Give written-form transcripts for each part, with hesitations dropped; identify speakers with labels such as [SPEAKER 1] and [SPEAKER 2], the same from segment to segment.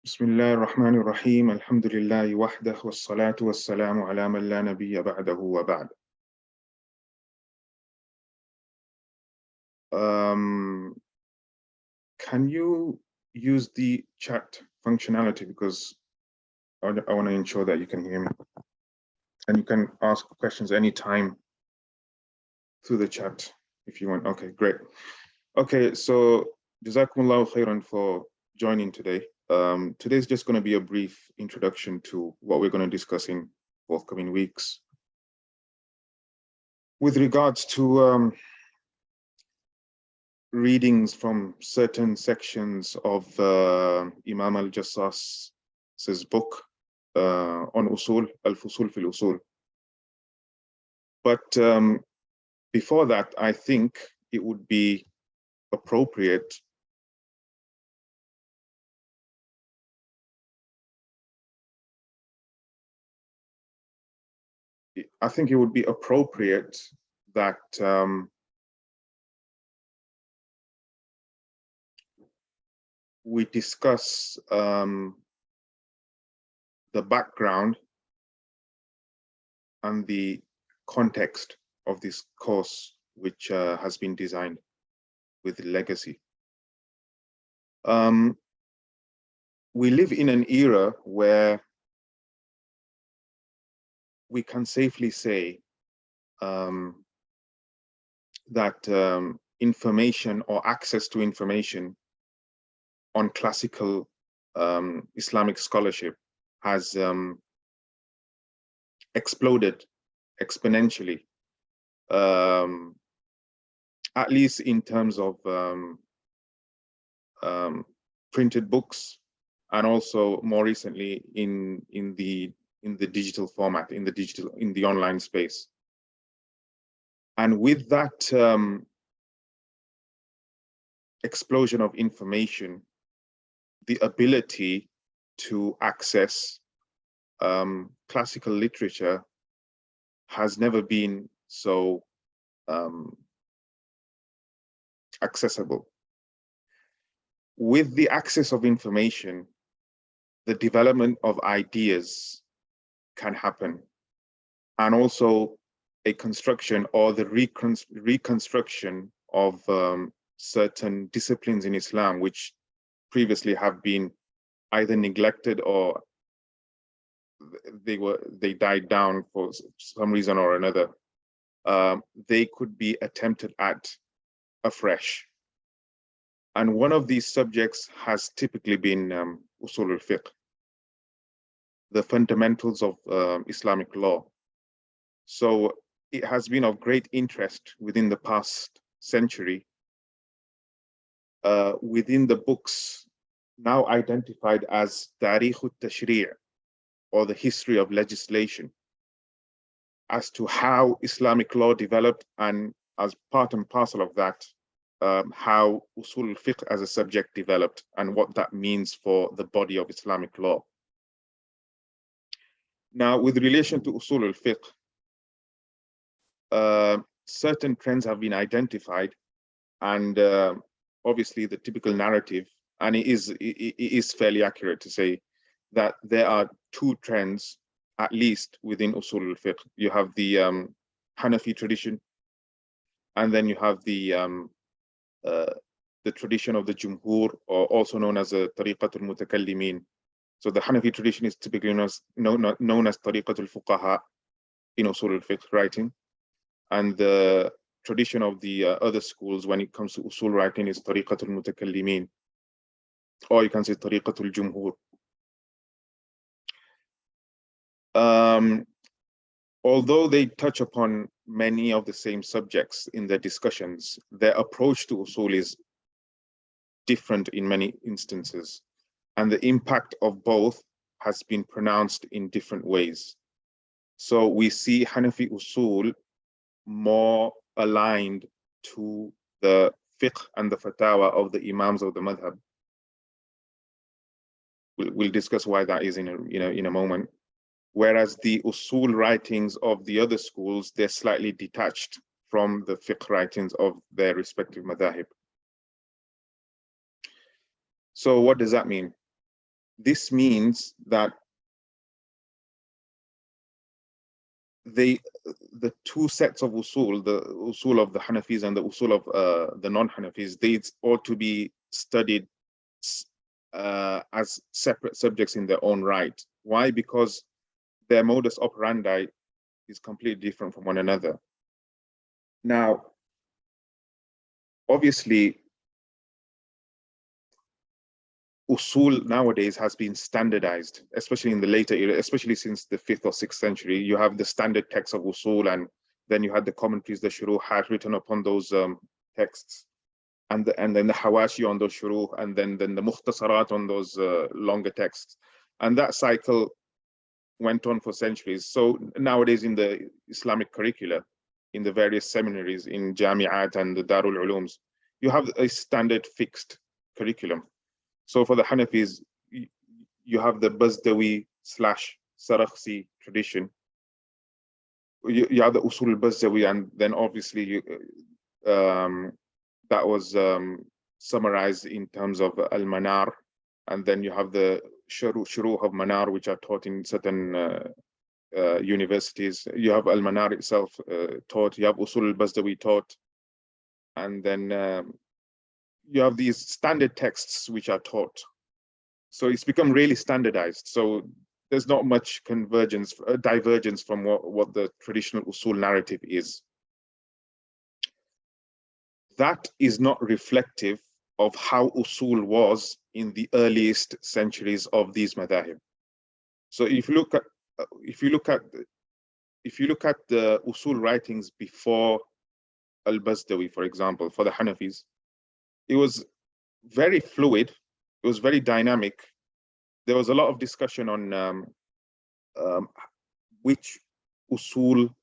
[SPEAKER 1] بسم الله الرحمن الرحيم الحمد لله وحده والصلاة والسلام على من لا نبي بعده وبعد. Can you use the chat functionality, because I want to ensure that you can hear me and you can ask questions anytime through the chat if you want. Okay, great. Okay, so Jazakumullahu khairan for joining today. Today's just going to be a brief introduction to what we're going to discuss in forthcoming weeks. With regards to readings from certain sections of Imam al-Jassas's book on Usul, al-Fusul fil Usul. But before that, I think it would be appropriate that we discuss the background and the context of this course, which has been designed with legacy. We live in an era where we can safely say that information or access to information on classical Islamic scholarship has exploded exponentially, at least in terms of printed books, and also more recently in the digital format, in the online space. And with that explosion of information, the ability to access classical literature has never been so accessible. With the access of information, the development of ideas can happen, and also a construction or the reconstruction of certain disciplines in Islam, which previously have been either neglected or they died down for some reason or another. They could be attempted at afresh. And one of these subjects has typically been Usul al-Fiqh, the fundamentals of Islamic law. So it has been of great interest within the past century, within the books now identified as Tarikh al-Tashri', or the history of legislation, as to how Islamic law developed, and as part and parcel of that, how Usul al-Fiqh as a subject developed and what that means for the body of Islamic law. Now, with relation to Usul al-Fiqh, certain trends have been identified, and obviously the typical narrative, and it is fairly accurate to say that there are two trends, at least within Usul al-Fiqh. You have the Hanafi tradition, and then you have the tradition of the Jumhur, or also known as a Tariqatul Mutakallimin. So the Hanafi tradition is typically known as Tariqatul Fuqaha in Usul al-Fiqh writing, and the tradition of the other schools when it comes to Usul writing is Tariqatul Mutakallimin, or you can say Tariqatul Jumhur. Although they touch upon many of the same subjects in their discussions, their approach to Usul is different in many instances, and the impact of both has been pronounced in different ways. So we see Hanafi Usul more aligned to the fiqh and the fatawa of the imams of the madhab. We'll discuss why that is in a moment. Whereas the usul writings of the other schools, they're slightly detached from the fiqh writings of their respective madhahib. So what does that mean? this means that the two sets of usul, the usul of the Hanafis and the usul of the non-Hanafis, they ought to be studied as separate subjects in their own right. Why? Because their modus operandi is completely different from one another. Now, obviously, usul nowadays has been standardized, especially in the later era, especially since the 5th or 6th century. You have the standard text of usul, and then you had the commentaries, the shuruhat written upon those texts, and then the hawashi on those shuruh, and then the mukhtasarat on those longer texts. And that cycle went on for centuries. So nowadays in the Islamic curricula, in the various seminaries, in Jami'at and the Darul Ulums, you have a standard fixed curriculum. So for the Hanafis, you have the Bazdawi / Sarakhsi tradition. You have the Usul al-Bazdawi, and then obviously that was summarized in terms of al-Manar, and then you have the Shuruh of Manar, which are taught in certain universities. You have al-Manar itself taught, you have Usul al-Bazdawi taught, and then you have these standard texts which are taught. So it's become really standardized. So there's not much divergence from what the traditional usul narrative is. That is not reflective of how usul was in the earliest centuries of these madhahib. So if you look at the usul writings before al-Bazdawi, for example, for the Hanafis, it was very fluid. It was very dynamic. There was a lot of discussion on which usul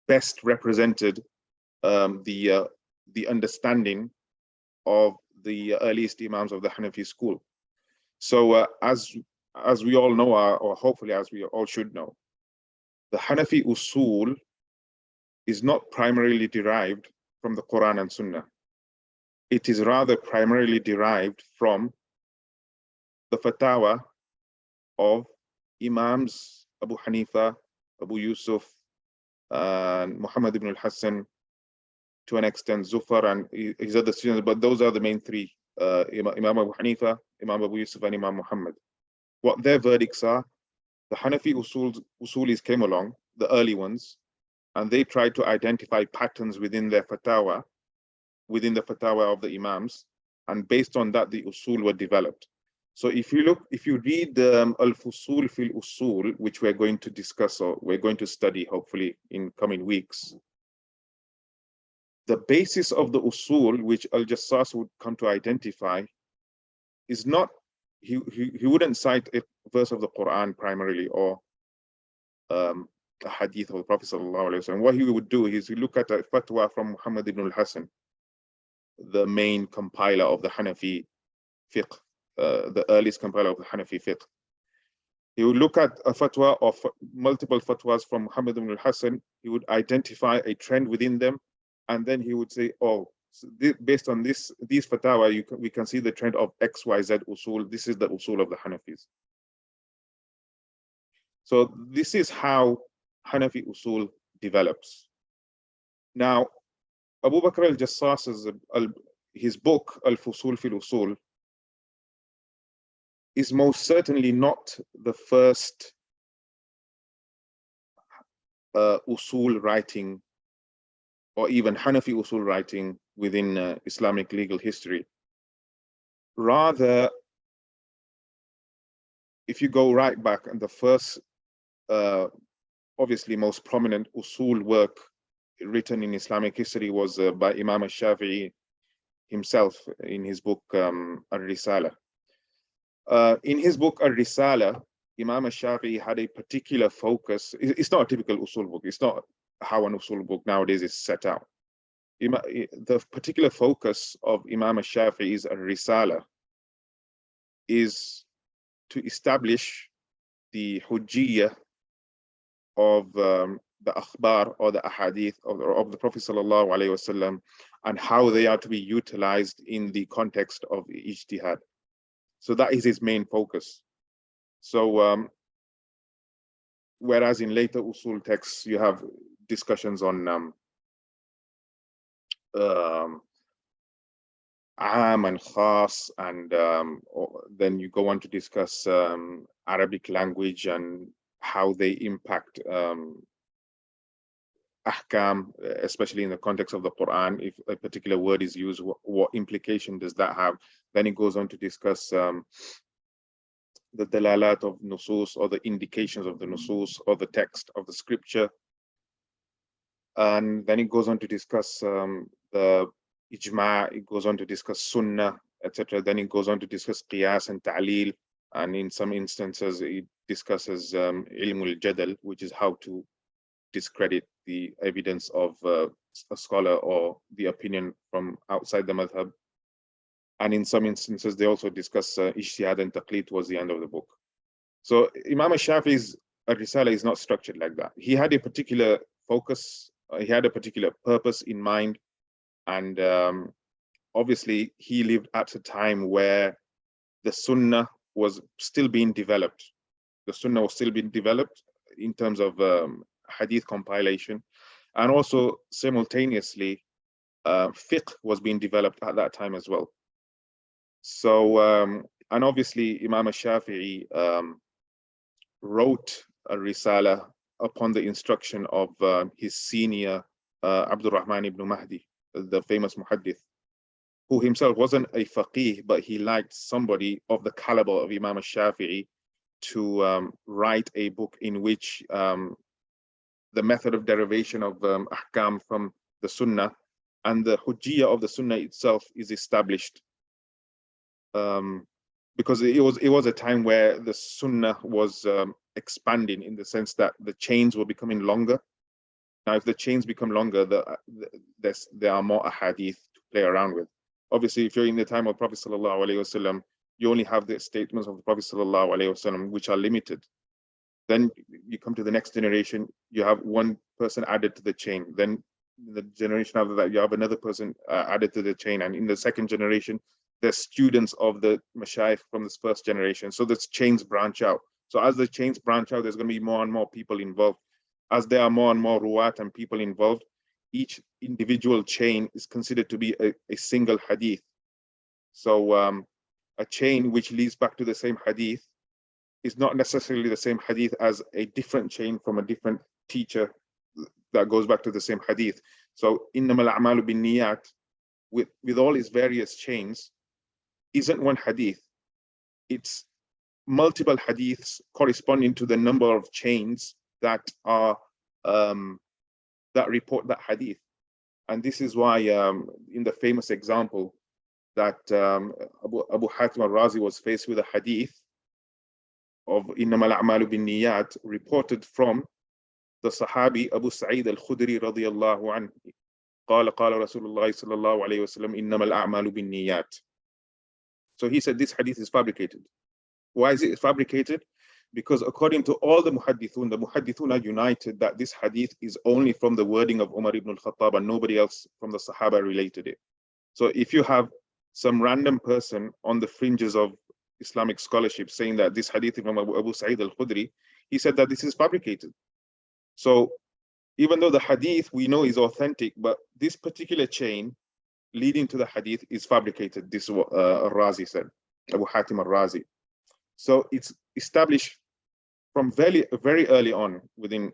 [SPEAKER 1] best represented the understanding of the earliest imams of the Hanafi school. So as we all know, or hopefully as we all should know, the Hanafi Usul is not primarily derived from the Quran and Sunnah. It is rather primarily derived from the fatwa of Imams Abu Hanifa, Abu Yusuf, and Muhammad ibn al-Hassan, to an extent Zufar and his other students, but those are the main three, Imam Abu Hanifa, Imam Abu Yusuf, and Imam Muhammad. What their verdicts are, the Hanafi Usulis came along, the early ones, and they tried to identify patterns within their fatwa, within the fatwa of the Imams, and based on that, the Usul were developed. So if you read Al-Fusul fil Usul, which we're going to discuss, or we're going to study hopefully in coming weeks, the basis of the Usul, which Al-Jassas would come to identify, is not, he wouldn't cite a verse of the Quran primarily, or a hadith of the Prophet ﷺ. What he would do is he look at a fatwa from Muhammad ibn al-Hassan, the main compiler of the Hanafi fiqh, the earliest compiler of the Hanafi fiqh. He would look at a fatwa of multiple fatwas from Muhammad ibn al-Hassan. He would identify a trend within them, and then he would say, oh, so based on these fatwa, we can see the trend of XYZ usul. This is the usul of the Hanafis. So this is how Hanafi usul develops. Now, Abu Bakr al-Jassas, his book Al-Fusul fil Usul, is most certainly not the first usul writing, or even Hanafi usul writing within Islamic legal history. Rather, if you go right back, and the first, obviously most prominent usul work written in Islamic history was by Imam al-Shafi'i himself in his book Al-Risala. In his book Al-Risala, Imam al-Shafi'i had a particular focus. It's not a typical usul book. It's not how an usul book nowadays is set out. The particular focus of Imam al-Shafi'i's Al-Risala is to establish the hujjiyah of the akhbar or the ahadith of the Prophet sallallahu alaihi wasallam, and how they are to be utilized in the context of ijtihad. So that is his main focus. So whereas in later usul texts, you have discussions on am and khas, and then you go on to discuss Arabic language and how they impact ahkam, especially in the context of the Quran. If a particular word is used, what implication does that have? Then it goes on to discuss the dalalat of nusus, or the indications of the nusus, or the text of the scripture. And then it goes on to discuss the ijma', it goes on to discuss sunnah, etc. Then it goes on to discuss qiyas and ta'lil, and in some instances it discusses ilmul jadal, which is how to discredit the evidence of a scholar or the opinion from outside the madhab. And in some instances they also discuss ijtihad and taqlid towards the end of the book. So Imam al-Shafi'i's risala is not structured like that. He had a particular focus, he had a particular purpose in mind, and obviously he lived at a time where the sunnah was still being developed. The sunnah was still being developed in terms of hadith compilation, and also simultaneously fiqh was being developed at that time as well. So and obviously Imam al-Shafi'i wrote a risala upon the instruction of his senior Abdul Rahman ibn Mahdi, the famous muhaddith, who himself wasn't a faqih, but he liked somebody of the caliber of Imam al-Shafi'i to write a book in which the method of derivation of ahkam from the sunnah and the hujjiyah of the sunnah itself is established. Because it was a time where the sunnah was expanding, in the sense that the chains were becoming longer. Now, if the chains become longer, there are more ahadith to play around with. Obviously, if you're in the time of Prophet sallallahu alaihi wasallam, you only have the statements of the Prophet sallallahu alaihi wasallam, which are limited. Then you come to the next generation, you have one person added to the chain. Then the generation after that, you have another person added to the chain. And in the second generation, there's students of the mashayikh from this first generation. So the chains branch out. So as the chains branch out, there's going to be more and more people involved. As there are more and more ruwat and people involved, each individual chain is considered to be a single hadith. So a chain which leads back to the same hadith is not necessarily the same hadith as a different chain from a different teacher that goes back to the same hadith. So innamal a'malu bin niyat, with all its various chains, isn't one hadith. It's multiple hadiths corresponding to the number of chains that are that report that hadith. And this is why in the famous example that Abu Hatim al-Razi was faced with a hadith of innamal a'malu bin niyat, reported from the Sahabi Abu Sa'id al-Khudri radiyallahu anhu. قال قال رسول الله صلى الله عليه وسلم إنما الأعمال بالنيات. So he said this hadith is fabricated. Why is it fabricated? Because according to all the muhaddithun are united that this hadith is only from the wording of Umar ibn al-Khattab, and nobody else from the Sahaba related it. So if you have some random person on the fringes of Islamic scholarship saying that this hadith is from Abu Sa'id al-Khudri, he said that this is fabricated. So even though the hadith we know is authentic, but this particular chain leading to the hadith is fabricated. This is what al-Razi said, Abu Hatim al-Razi. So it's established from very early on within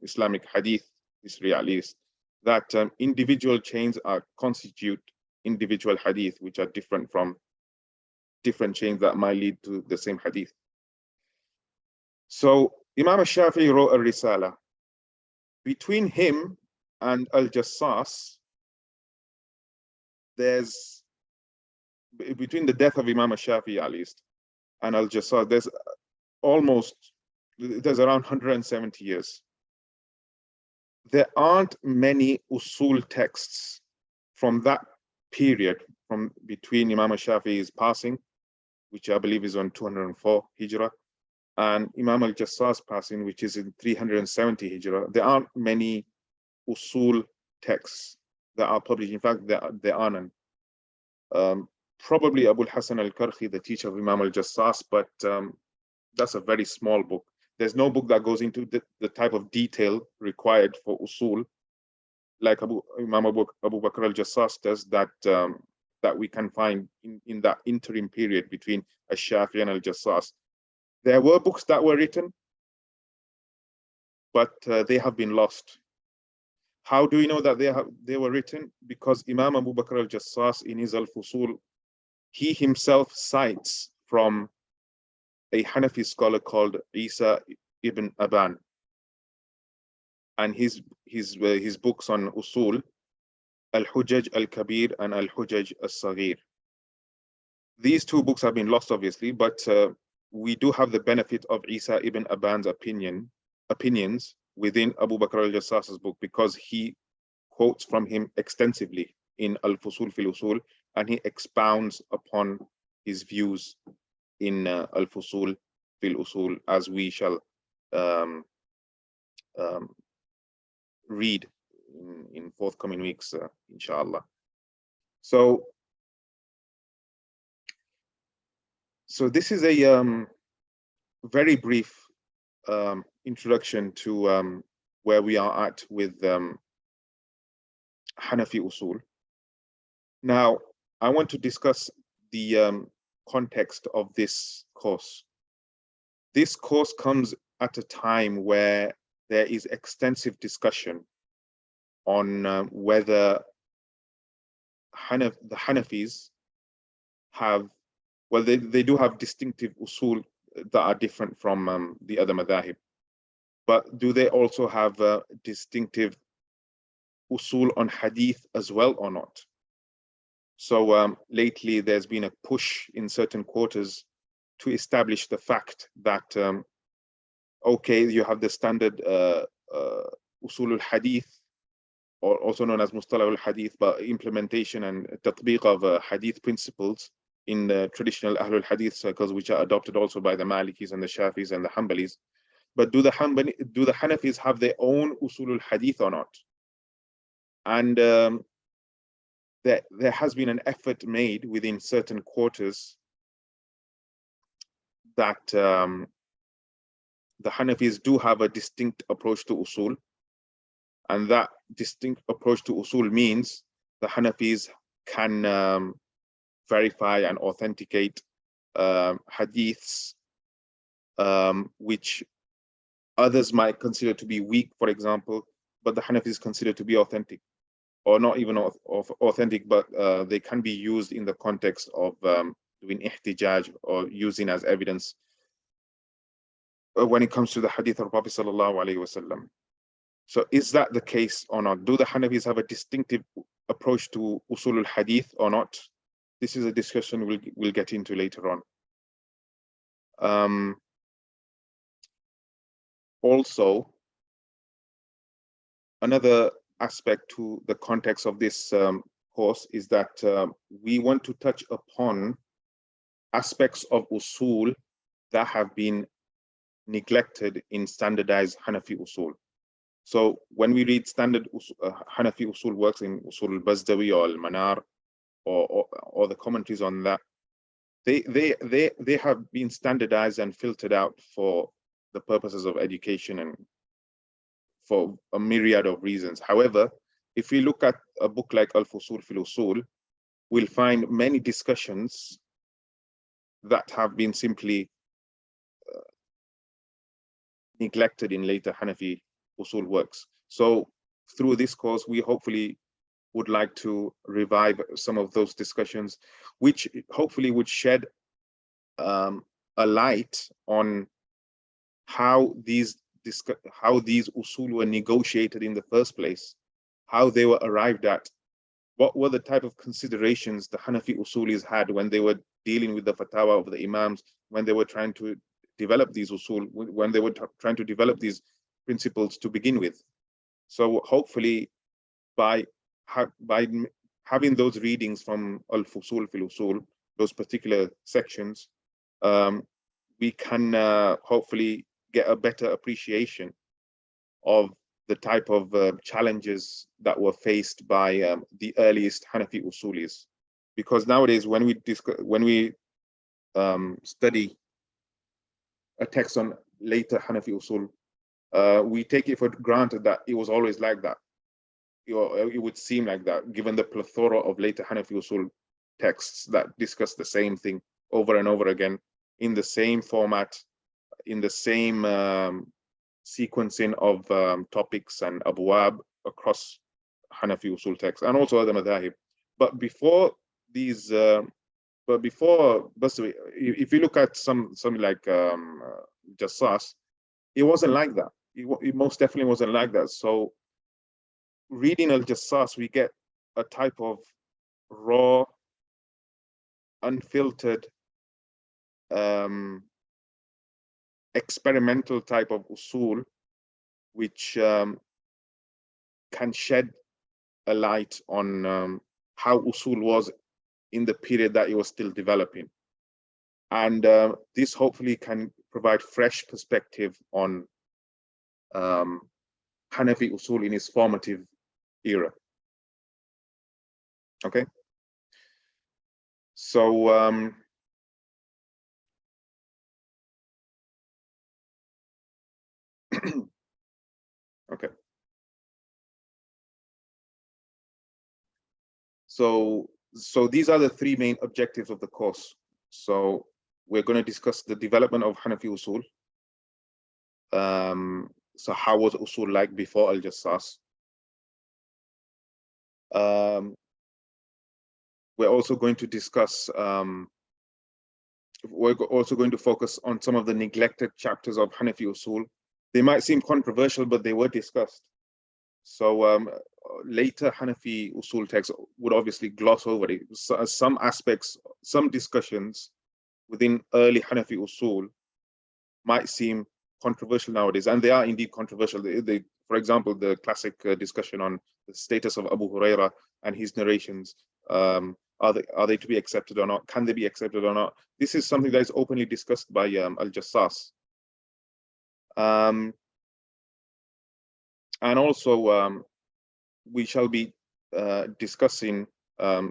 [SPEAKER 1] Islamic hadith history, at least, that individual chains constitute individual hadith, which are different from different chains that might lead to the same hadith. So Imam al-Shafi'i wrote a risala. Between him and al-Jassas, there's, between the death of Imam al-Shafi'i at least and al-Jassas, there's around 170 years. There aren't many usul texts from that period, from between Imam al-Shafi'i's passing, which I believe is on 204 Hijrah, and Imam al-Jassas passing, which is in 370 Hijrah. There aren't many usul texts that are published. In fact, there are none. Probably Abu al-Hasan al-Karhi, the teacher of Imam al-Jassas, but That's a very small book. There's no book that goes into the type of detail required for usul, like Imam Abu Bakr al-Jassas does, that we can find in that interim period between al-Shafi'i and al-Jassas. There were books that were written, but they have been lost. How do we know that they were written? Because Imam Abu Bakr al-Jassas in his al-Fusul, he himself cites from a Hanafi scholar called Isa ibn Aban, and his books on Usul, Al-Hujaj al-Kabir and Al-Hujaj al-Saghir. These two books have been lost, obviously, but we do have the benefit of Isa ibn Aban's opinions within Abu Bakr al-Jassas's book, because he quotes from him extensively in Al-Fusul fil Usul, and he expounds upon his views in Al-Fusul fil Usul, as we shall read in forthcoming weeks, inshallah. So this is a very brief introduction to where we are at with Hanafi Usul. Now, I want to discuss the context of this course. This course comes at a time where there is extensive discussion on whether the Hanafis have, well, they do have distinctive usul that are different from the other madhahib, but do they also have distinctive usul on hadith as well or not? So lately there's been a push in certain quarters to establish the fact that okay, you have the standard usul al-hadith, or also known as mustalah al-hadith, but implementation and tatbiq of hadith principles in the traditional Ahlul Hadith circles, which are adopted also by the Malikis and the Shafis and the Hanbalis. But do the Hanafis have their own usul al-hadith or not? And there has been an effort made within certain quarters that the Hanafis do have a distinct approach to usul, and that distinct approach to usul means the Hanafis can verify and authenticate hadiths which others might consider to be weak, for example, but the Hanafis consider to be authentic, or not even authentic, but they can be used in the context of doing ihtijaj or using as evidence when it comes to the hadith of Prophet sallallahu alaihi wasallam. So is that the case or not? Do the Hanafis have a distinctive approach to usul al-hadith or not? This is a discussion we'll get into later on. Also, another aspect to the context of this course is that we want to touch upon aspects of usul that have been neglected in standardized Hanafi usul. So when we read standard Hanafi usul works in Usul al-Bazdawi or al-Manar, or the commentaries on that, they have been standardized and filtered out for the purposes of education and for a myriad of reasons. However, if we look at a book like Al-Fusul fil Usul, we'll find many discussions that have been simply neglected in later Hanafi Usul works. So through this course, we hopefully would like to revive some of those discussions, which hopefully would shed a light on how these usul were negotiated in the first place, how they were arrived at, what were the type of considerations the Hanafi usulis had when they were dealing with the fatwa of the imams, when they were trying to develop these usul, when they were trying to develop these principles to begin with. So hopefully by having those readings from Al-Fusul fil Usul, those particular sections, we can hopefully get a better appreciation of the type of challenges that were faced by the earliest Hanafi Usulis. Because nowadays, when we study a text on later Hanafi Usul, we take it for granted that it was always like that. It would seem like that, given the plethora of later Hanafi Usul texts that discuss the same thing over and over again, in the same format, in the same sequencing of topics and abwab across Hanafi Usul texts, and also other madhahib. But before these, if you look at something like Jassas, it wasn't like that. It most definitely wasn't like that. So reading Al-Jassas, we get a type of raw, unfiltered, experimental type of usul, which can shed a light on how usul was in the period that it was still developing. And this hopefully can provide fresh perspective on Hanafi usul in its formative era. Okay. So okay. So these are the three main objectives of the course. So we're going to discuss the development of Hanafi Usul. So how was Usul like before Al-Jassas? We're also going to discuss, we're also going to focus on some of the neglected chapters of Hanafi Usul. They might seem controversial, but they were discussed. So later Hanafi Usul texts would obviously gloss over it. So, some aspects, some discussions within early Hanafi Usul might seem controversial nowadays, and they are indeed controversial. For example, the classic discussion on the status of Abu Huraira and his narrations, are they to be accepted or not? Can they be accepted or not? This is something that is openly discussed by Al-Jassas. And also, we shall be discussing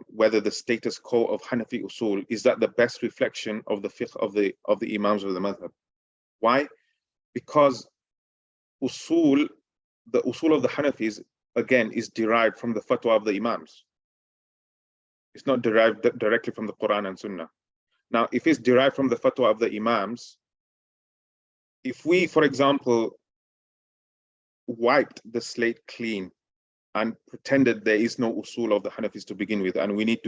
[SPEAKER 1] whether the status quo of Hanafi Usul is that the best reflection of the fiqh of the Imams of the madhab. Why? Because usul, the usul of the Hanafis, again, is derived from the fatwa of the Imams. It's not derived directly from the Quran and Sunnah. Now, if it's derived from the fatwa of the Imams, if we, for example, wiped the slate clean and pretended there is no usul of the Hanafis to begin with, and we need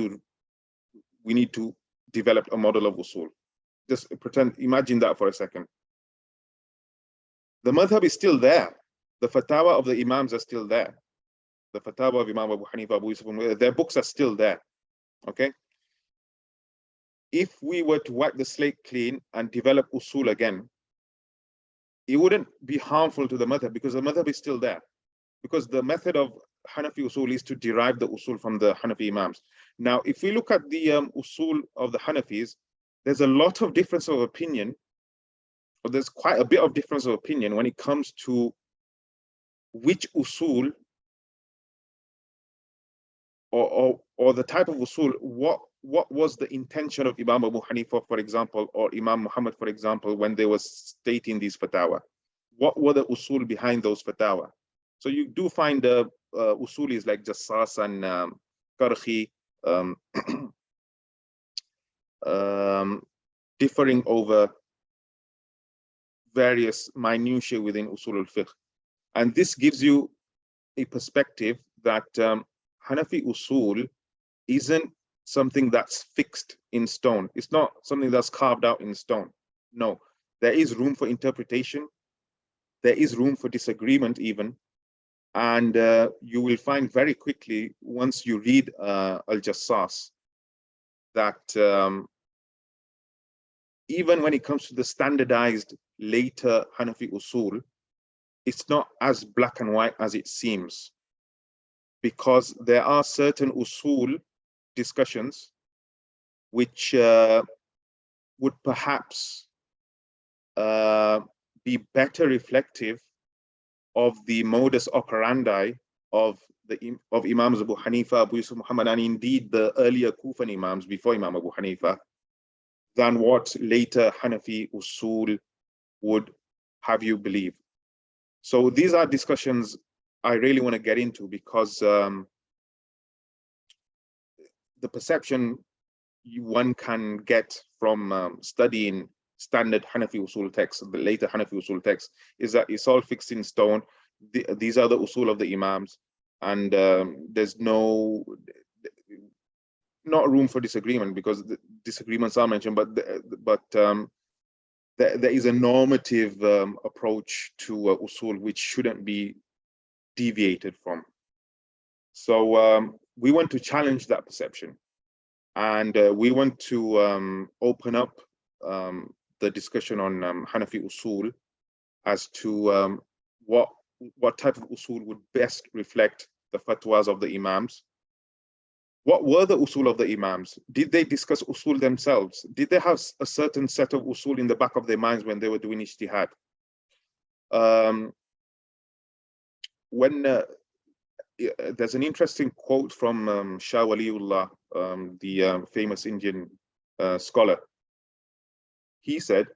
[SPEAKER 1] to develop a model of usul. Just imagine that for a second. The madhab is still there. The fatwa of the Imams are still there. The fatwa of Imam Abu Hanifa, Abu Yusuf, their books are still there. Okay. If we were to wipe the slate clean and develop usul again, it wouldn't be harmful to the madhab because the madhab is still there. Because the method of Hanafi usul is to derive the usul from the Hanafi Imams. Now, if we look at the usul of the Hanafis, there's a lot of difference of opinion, or there's quite a bit of difference of opinion when it comes to which usul or the type of usul, what was the intention of Imam Abu Hanifa, for example, or Imam Muhammad, for example, when they were stating these fatwa? What were the usul behind those fatwa? So you do find the usulis like Jassas and Karhi differing over various minutiae within usul al-fiqh. And this gives you a perspective that Hanafi usul isn't something that's fixed in stone. It's not something that's carved out in stone. No, there is room for interpretation. There is room for disagreement even. And you will find very quickly, once you read Al-Jassas, that even when it comes to the standardized later Hanafi usul, it's not as black and white as it seems, because there are certain usul discussions which would perhaps be better reflective of the modus operandi of Imams Abu Hanifa, Abu Yusuf Muhammad, and indeed the earlier Kufan Imams before Imam Abu Hanifa, than what later Hanafi usul would have you believe. So these are discussions I really want to get into, because the perception one can get from studying standard Hanafi Usul texts, the later Hanafi Usul texts, is that it's all fixed in stone. These are the Usul of the Imams, and there's not room for disagreement, because the disagreements are mentioned, but there is a normative approach to Usul which shouldn't be deviated from. So we want to challenge that perception, and we want to open up the discussion on Hanafi Usul as to what type of Usul would best reflect the fatwas of the Imams. What were the Usul of the Imams? Did they discuss Usul themselves? Did they have a certain set of Usul in the back of their minds when they were doing Ijtihad? There's an interesting quote from Shah Waliullah, the famous Indian scholar. He said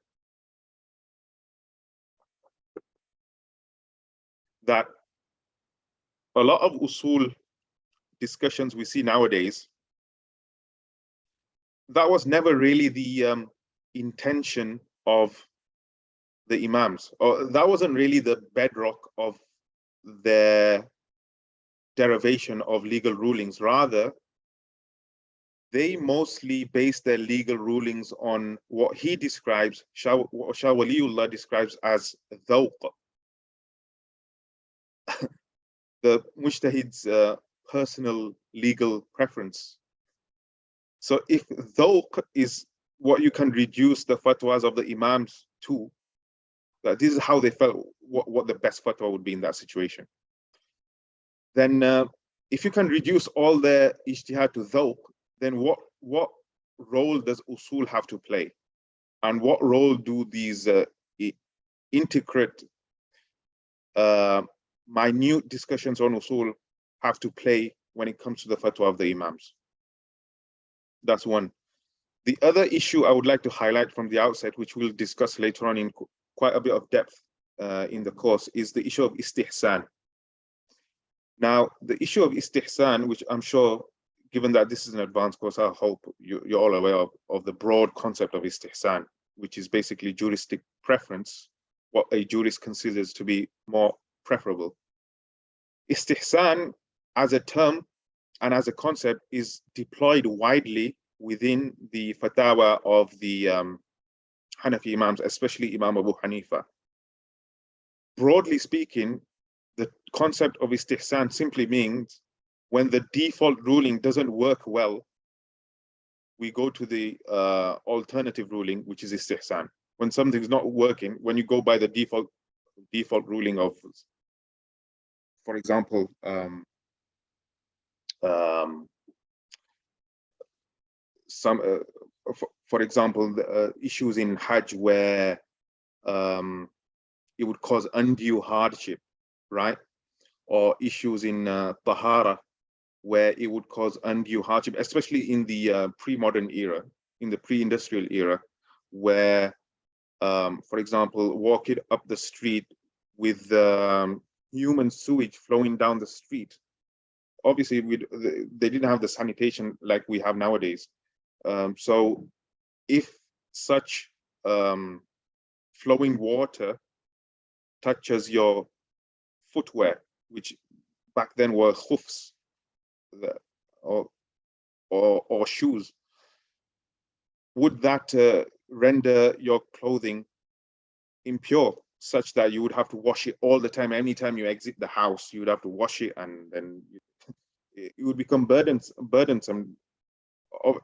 [SPEAKER 1] that a lot of Usul discussions we see nowadays, that was never really the intention of the Imams, or that wasn't really the bedrock of their derivation of legal rulings. Rather, they mostly base their legal rulings on what he describes, Shah Waliullah describes as dhawq, the mujtahid's personal legal preference. So if dhawq is what you can reduce the fatwas of the Imams to, that this is how they felt what the best fatwa would be in that situation, then if you can reduce all their ijtihad to dhawq, then what role does usul have to play? And what role do these intricate, minute discussions on usul have to play when it comes to the fatwa of the Imams? That's one. The other issue I would like to highlight from the outset, which we'll discuss later on in quite a bit of depth in the course, is the issue of istihsan. Now, the issue of istihsan, which I'm sure, given that this is an advanced course, I hope you're all aware of the broad concept of istihsan, which is basically juristic preference, what a jurist considers to be more preferable. Istihsan as a term and as a concept is deployed widely within the fatwa of the Hanafi Imams, especially Imam Abu Hanifa. Broadly speaking, the concept of istihsan simply means when the default ruling doesn't work well, we go to the alternative ruling, which is istihsan. When something's not working, when you go by the default ruling of, for example, for example, the issues in Hajj where it would cause undue hardship, right? Or issues in Tahara where it would cause undue hardship, especially in the pre-modern era, in the pre-industrial era, where, for example, walking up the street with human sewage flowing down the street. Obviously, they didn't have the sanitation like we have nowadays. So if such flowing water touches your footwear, which back then were khufs or shoes, would that render your clothing impure, such that you would have to wash it all the time? Anytime you exit the house, you would have to wash it, and then it would become burdensome,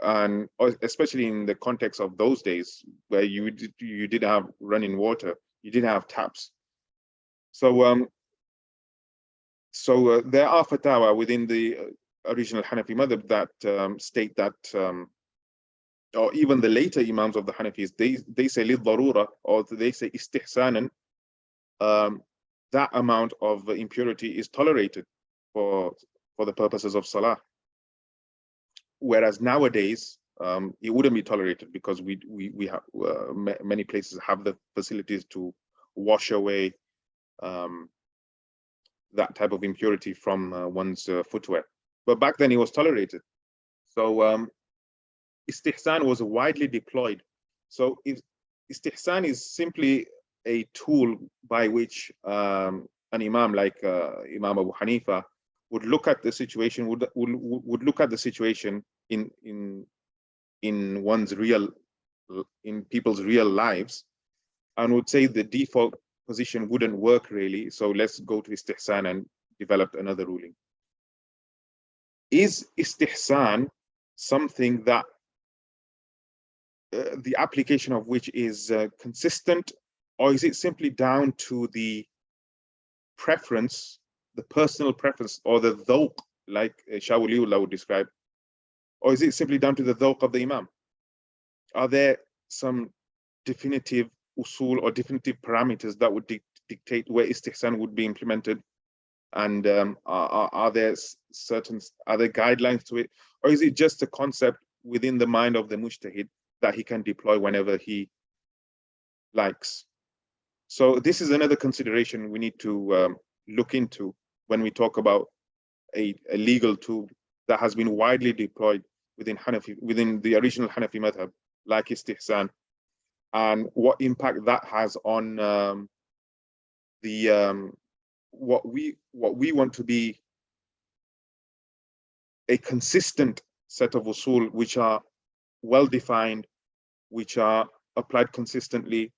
[SPEAKER 1] and especially in the context of those days where you didn't have running water, you didn't have taps. So there are fatwa within the original Hanafi madhab that state that, or even the later Imams of the Hanafis, they say lid-darura, or they say istihsanan, that amount of impurity is tolerated for the purposes of salah. Whereas nowadays, it wouldn't be tolerated, because we have many places have the facilities to wash away that type of impurity from one's footwear. But back then it was tolerated. So istihsan was widely deployed. So istihsan is simply a tool by which an imam like Imam Abu Hanifa would look at the situation, would look at the situation in one's real, in people's real lives, and would say the default position wouldn't work really, so let's go to istihsan and develop another ruling. Is istihsan something that the application of which is consistent, or is it simply down to the preference, the personal preference, or the dhawq, like Shah Waliullah would describe, or is it simply down to the dhawq of the imam? Are there some definitive usul or definitive parameters that would dictate where istihsan would be implemented? And are there guidelines to it, or is it just a concept within the mind of the mujtahid that he can deploy whenever he likes? So this is another consideration we need to look into when we talk about a legal tool that has been widely deployed within the original Hanafi madhab, like istihsan, and what impact that has on what we want to be a consistent set of usul, which are well defined, which are applied consistently.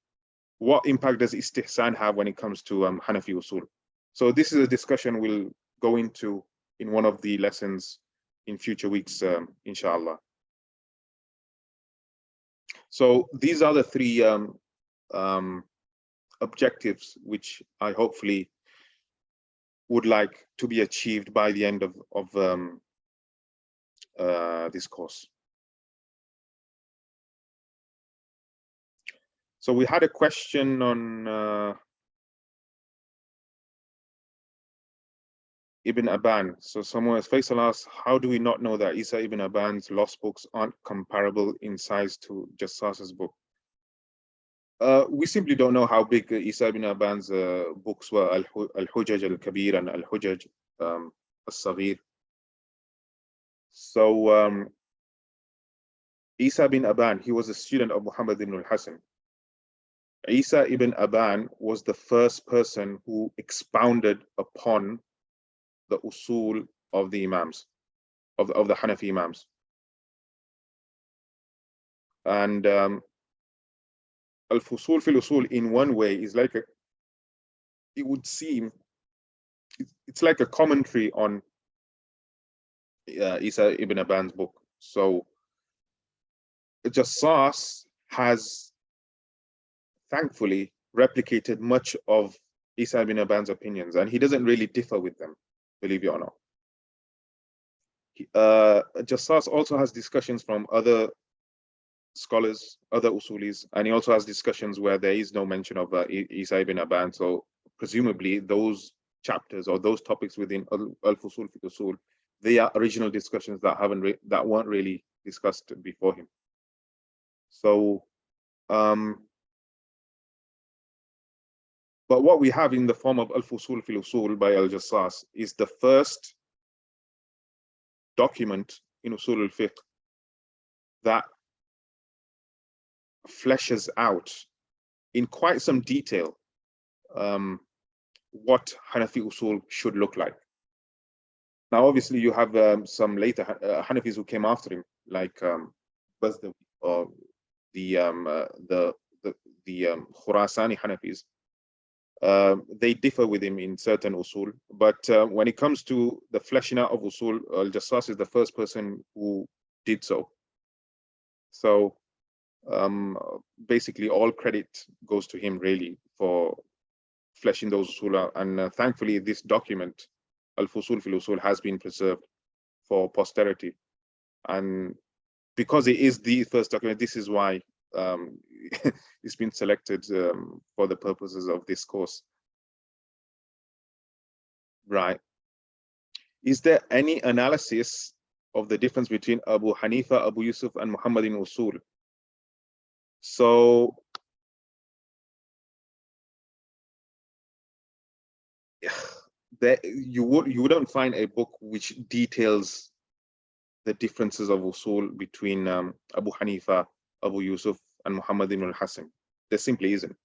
[SPEAKER 1] What impact does istihsan have when it comes to Hanafi Usul? So this is a discussion we'll go into in one of the lessons in future weeks, inshallah. So these are the three objectives which I hopefully would like to be achieved by the end of this course. So we had a question on Ibn Aban. So someone, Faisal asks, how do we not know that Isa ibn Aban's lost books aren't comparable in size to Jassas's book? We simply don't know how big Isa ibn Aban's books were, Al-Hujaj al-Kabir and Al-Hujaj al-Saghir. So Isa ibn Aban, he was a student of Muhammad ibn al-Hasan. Isa ibn Aban was the first person who expounded upon the usul of the imams, of the Hanafi imams. And al-Fusul fil Usul, in one way, is like it would seem, it's like a commentary on Isa ibn Aban's book. So Jassas has thankfully replicated much of Isa ibn Aban's opinions, and he doesn't really differ with them, believe it or not. Jassas also has discussions from other scholars, other usulis, and he also has discussions where there is no mention of Isa ibn Aban. So presumably those chapters or those topics within Al-Fusul fi Usul, they are original discussions that weren't really discussed before him. So but what we have in the form of Al-Fusul fil Usul by Al-Jassas is the first document in Usul al-Fiqh that fleshes out in quite some detail what Hanafi Usul should look like. Now, obviously, you have some later Hanafis who came after him, like Bazdawi or the Khurasani Hanafis. They differ with him in certain usul, but when it comes to the fleshing out of usul, Al-Jassas is the first person who did so. So basically all credit goes to him really for fleshing those usul out, and thankfully this document, Al-Fusul fil Usul, has been preserved for posterity, and because it is the first document, this is why it's been selected for the purposes of this course. Right. Is there any analysis of the difference between Abu Hanifa, Abu Yusuf, and Muhammad in Usul. So you wouldn't find a book which details the differences of Usul between Abu Hanifa, Abu Yusuf, and Muhammad ibn al-Hasan. There simply isn't.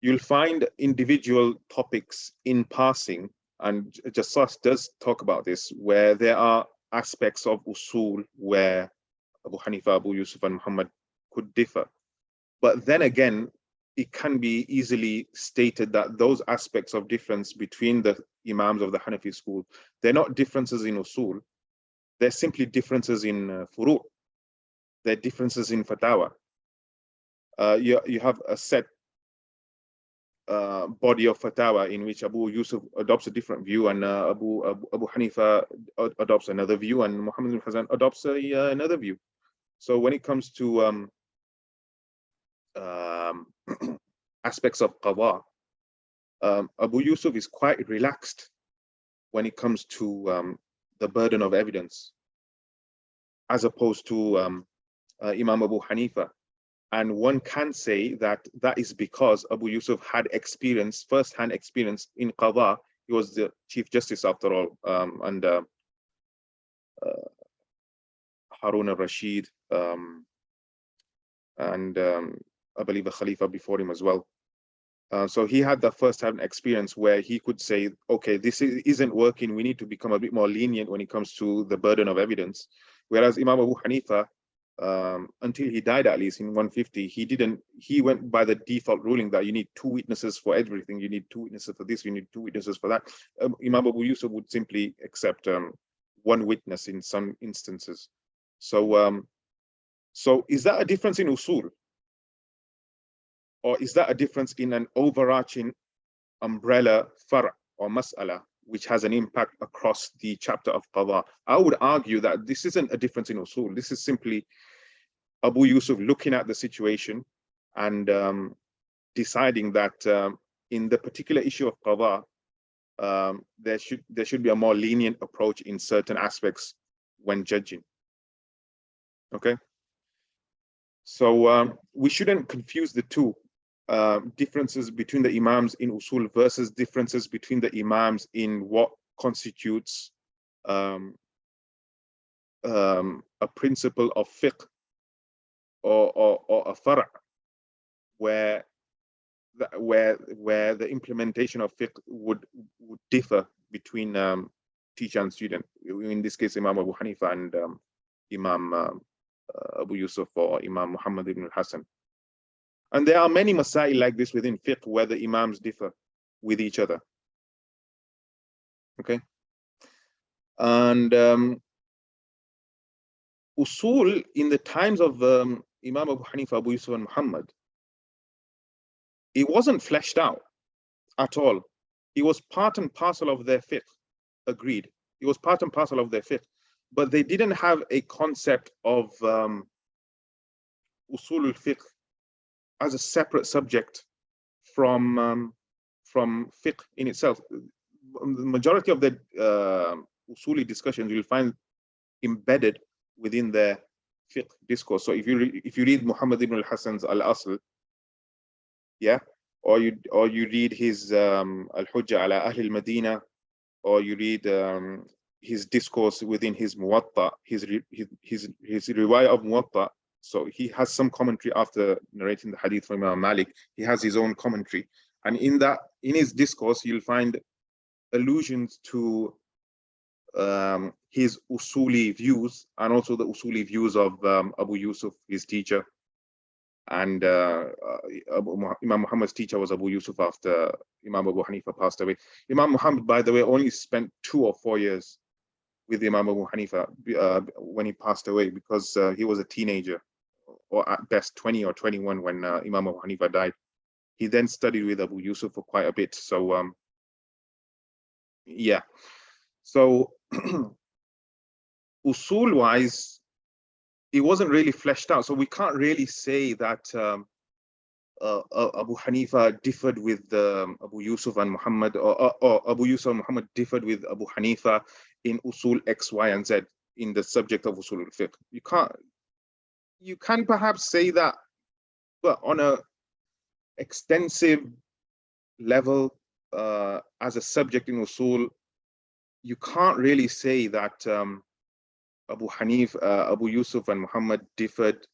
[SPEAKER 1] You'll find individual topics in passing, and Jassas does talk about this, where there are aspects of Usul where Abu Hanifa, Abu Yusuf, and Muhammad could differ. But then again, it can be easily stated that those aspects of difference between the Imams of the Hanafi school, they're not differences in Usul, they're simply differences in Furu', they're differences in Fatawa. You have a set body of Fatawa in which Abu Yusuf adopts a different view, and Abu Hanifa adopts another view, and Muhammad ibn Hasan adopts another view. So when it comes to aspects of qada, Abu Yusuf is quite relaxed when it comes to the burden of evidence, as opposed to Imam Abu Hanifa. And one can say that that is because Abu Yusuf had experience, first-hand experience in qada. He was the Chief Justice after all, and Harun al-Rashid, and I believe a Khalifa before him as well. So he had the first-hand experience where he could say, okay, this isn't working, we need to become a bit more lenient when it comes to the burden of evidence. Whereas Imam Abu Hanifa, until he died, at least in 150, he went by the default ruling that you need 2 witnesses for everything, you need 2 witnesses for this, you need 2 witnesses for that. Imam Abu Yusuf would simply accept 1 witness in some instances. So so is that a difference in usul, or is that a difference in an overarching umbrella far' or mas'ala which has an impact across the chapter of qada? I would argue that this isn't a difference in usul. This is simply Abu Yusuf looking at the situation and deciding that in the particular issue of qada, there should be a more lenient approach in certain aspects when judging. Okay, so we shouldn't confuse the two. Differences between the Imams in usul versus differences between the Imams in what constitutes a principle of fiqh or a far' where the implementation of fiqh would differ between teacher and student. In this case, Imam Abu Hanifa and Imam Abu Yusuf or Imam Muhammad ibn al-Hasan. And there are many masail like this within fiqh where the Imams differ with each other. Okay. And usul in the times of Imam Abu Hanifa, Abu Yusuf, and Muhammad, it wasn't fleshed out at all. It was part and parcel of their fiqh, agreed. It was part and parcel of their fiqh, but they didn't have a concept of usul al-fiqh as a separate subject from fiqh in itself. The majority of the usuli discussions you'll find embedded within their fiqh discourse. So if you read Muhammad ibn al-Hasan's Al-Asl, yeah, or you read his Al-Hujja ala Ahl al-Madina, or you read his discourse within his Muwatta, his riwayah of Muwatta. So he has some commentary after narrating the hadith from Imam Malik. He has his own commentary, and in his discourse you'll find allusions to his usuli views and also the usuli views of Abu Yusuf, his teacher. And Imam Muhammad's teacher was Abu Yusuf after Imam Abu Hanifa passed away. Imam Muhammad, by the way, only spent 2 or 4 years with Imam Abu Hanifa when he passed away, because he was a teenager, or at best 20 or 21 when Imam Abu Hanifa died. He then studied with Abu Yusuf for quite a bit. So yeah, so usul wise, it wasn't really fleshed out. So we can't really say that Abu Hanifa differed with Abu Yusuf and Muhammad, or Abu Yusuf and Muhammad differed with Abu Hanifa in usul X, Y, and Z. in the subject of usul al-fiqh. You can perhaps say that, but on a extensive level, as a subject in usul, you can't really say that Abu Yusuf and Muhammad differed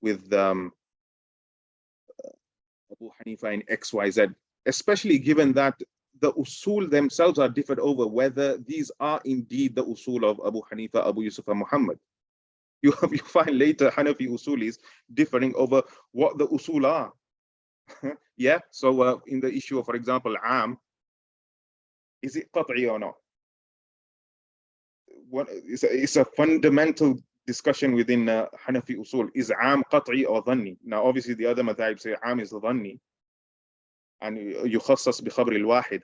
[SPEAKER 1] with Abu Hanifa in X, Y, Z, especially given that the usul themselves are differed over whether these are indeed the usul of Abu Hanifa, Abu Yusuf, and Muhammad. You find later Hanafi Usulis differing over what the usul are. Yeah, so in the issue of, for example, am, is it qat'i or not? It's a fundamental discussion within Hanafi Usul. Is am qat'i or dhanni? Now, obviously, the other madhab say am is dhanni, and yukhassas bi khabr al-wahid.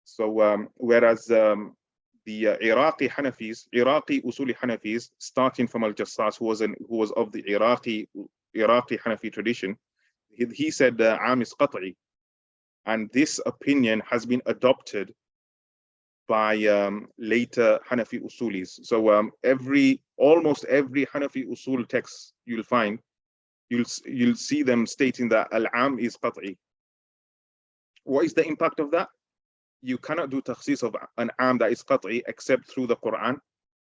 [SPEAKER 1] So, whereas the Iraqi Hanafis, Iraqi Usuli Hanafis, starting from Al-Jassas, who was of the Iraqi Hanafi tradition, he said am is qat'i, and this opinion has been adopted by later Hanafi Usulis. So almost every Hanafi Usul text you'll find, you'll see them stating that al-am is qat'i. What is the impact of that? You cannot do takhsis of an am that is qat'i except through the Quran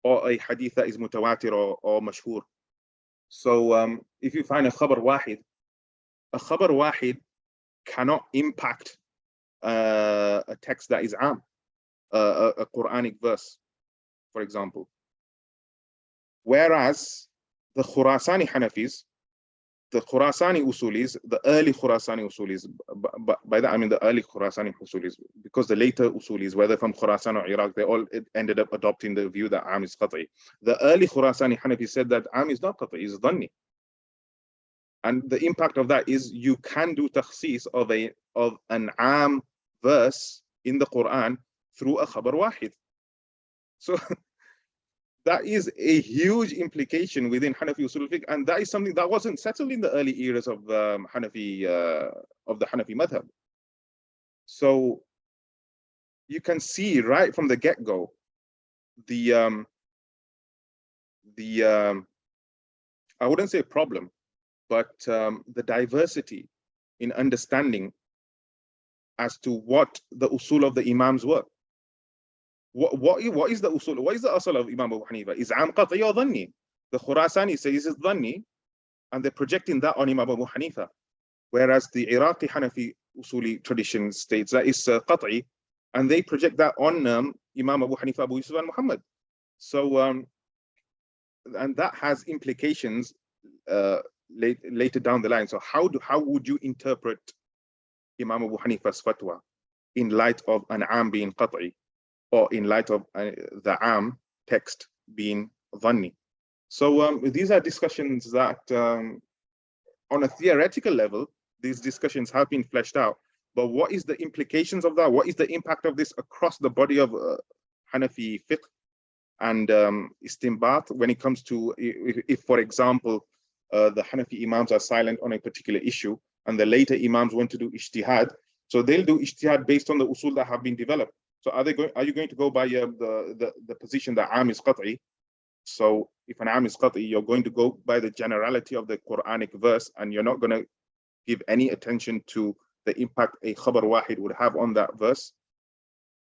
[SPEAKER 1] or a hadith that is mutawatir or mashhur. So if you find a khabar wahid cannot impact a text that is am, a Quranic verse, for example. Whereas the Khurasani Hanafis, the Khurasani Usulis, the early Khurasani Usulis, by that I mean the early Khurasani Usulis, because the later Usulis, whether from Khurasan or Iraq, they all ended up adopting the view that am is qat'i. The early Khurasani Hanafis said that am is not qat'i, it's dhanni. And the impact of that is you can do takhsis of an am verse in the Quran through a khabar wahid. So that is a huge implication within Hanafi Usul al-Fiqh, and that is something that wasn't settled in the early eras of the Hanafi madhab. So you can see right from the get-go the I wouldn't say problem, but the diversity in understanding as to what the usul of the imams were. What is the usul? What is the asal of Imam Abu Hanifa? Is am qat'i or dhanni? The Khurasani says it's dhanni, and they're projecting that on Imam Abu Hanifa. Whereas the Iraqi Hanafi Usuli tradition states that it's qat'i, and they project that on Imam Abu Hanifa, Abu Yusuf, and Muhammad. So, and that has implications later down the line. So how would you interpret Imam Abu Hanifa's fatwa in light of an am being qat'i, or in light of the am text being dhanni? So these are discussions that on a theoretical level, these discussions have been fleshed out. But what is the implications of that? What is the impact of this across the body of Hanafi fiqh and istinbat when it comes to, if for example, the Hanafi imams are silent on a particular issue and the later imams want to do ijtihad, so they'll do ijtihad based on the usul that have been developed. So are you going to go by the position that am is qat'i? So if an am is qat'i, you're going to go by the generality of the Quranic verse, and you're not going to give any attention to the impact a khabar wahid would have on that verse?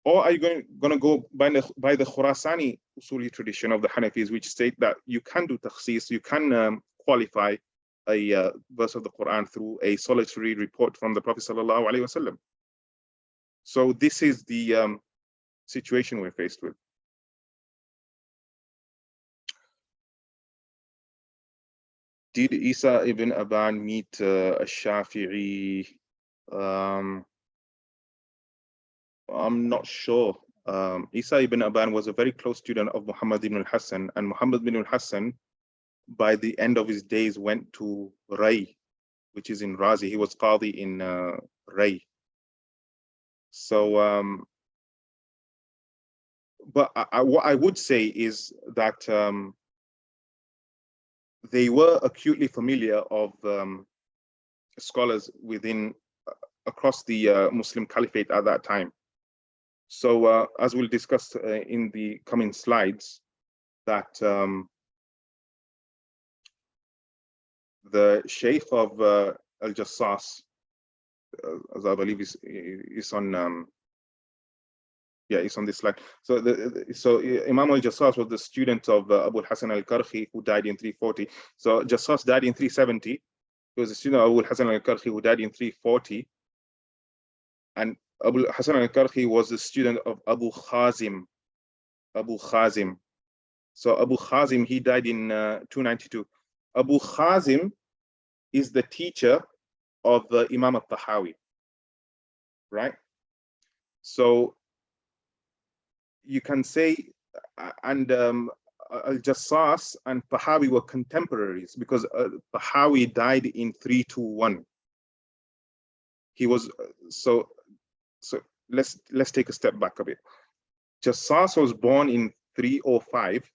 [SPEAKER 1] Or are you going to go by the Khurasani Usuli tradition of the Hanafis, which state that you can do takhsis, you can qualify a verse of the Quran through a solitary report from the Prophet sallallahu alaihi wasallam? So this is the situation we're faced with. Did Isa ibn Aban meet Ash-Shafi'i? I'm not sure. Isa ibn Aban was a very close student of Muhammad ibn al-Hassan, and Muhammad ibn al-Hassan, by the end of his days, went to Ray, which is in Razi. He was Qadi in Ray. So, but what I would say is that they were acutely familiar of scholars across the Muslim Caliphate at that time. So as we'll discuss in the coming slides, that the Shaykh of Al-Jassas, as I believe is on yeah, it's on this slide. So Imam al-Jassas was the student of Abu al-Hasan al-Karhi, who died in 340. So Jassas died in 370. He was a student of Abu al-Hasan al-Karhi, who died in 340. And Abu al-Hasan al-Karhi was the student of Abu Khazim. Abu Khazim. So Abu Khazim, he died in 292. Abu Khazim is the teacher of Imam al-Tahawi, right? So you can say, and Al-Jassas and Tahawi were contemporaries, because Tahawi died in 321. He was so let's take a step back a bit. Jassas was born in 305.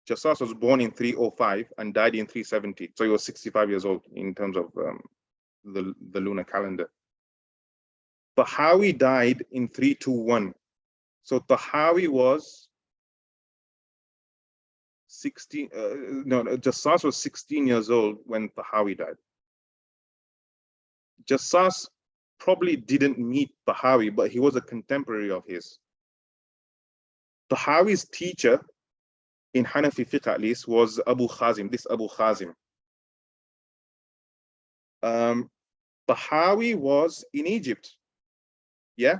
[SPEAKER 1] Jassas was born in 305 and died in 370. So he was 65 years old in terms of the lunar calendar. Tahawi died in 321. So Tahawi was 16, Jassas was 16 years old when Tahawi died. Jassas probably didn't meet Tahawi, but he was a contemporary of his. Tahawi's teacher, in Hanafi fiqh at least, was Abu Khazim, this Abu Khazim. Tahawi was in Egypt, yeah?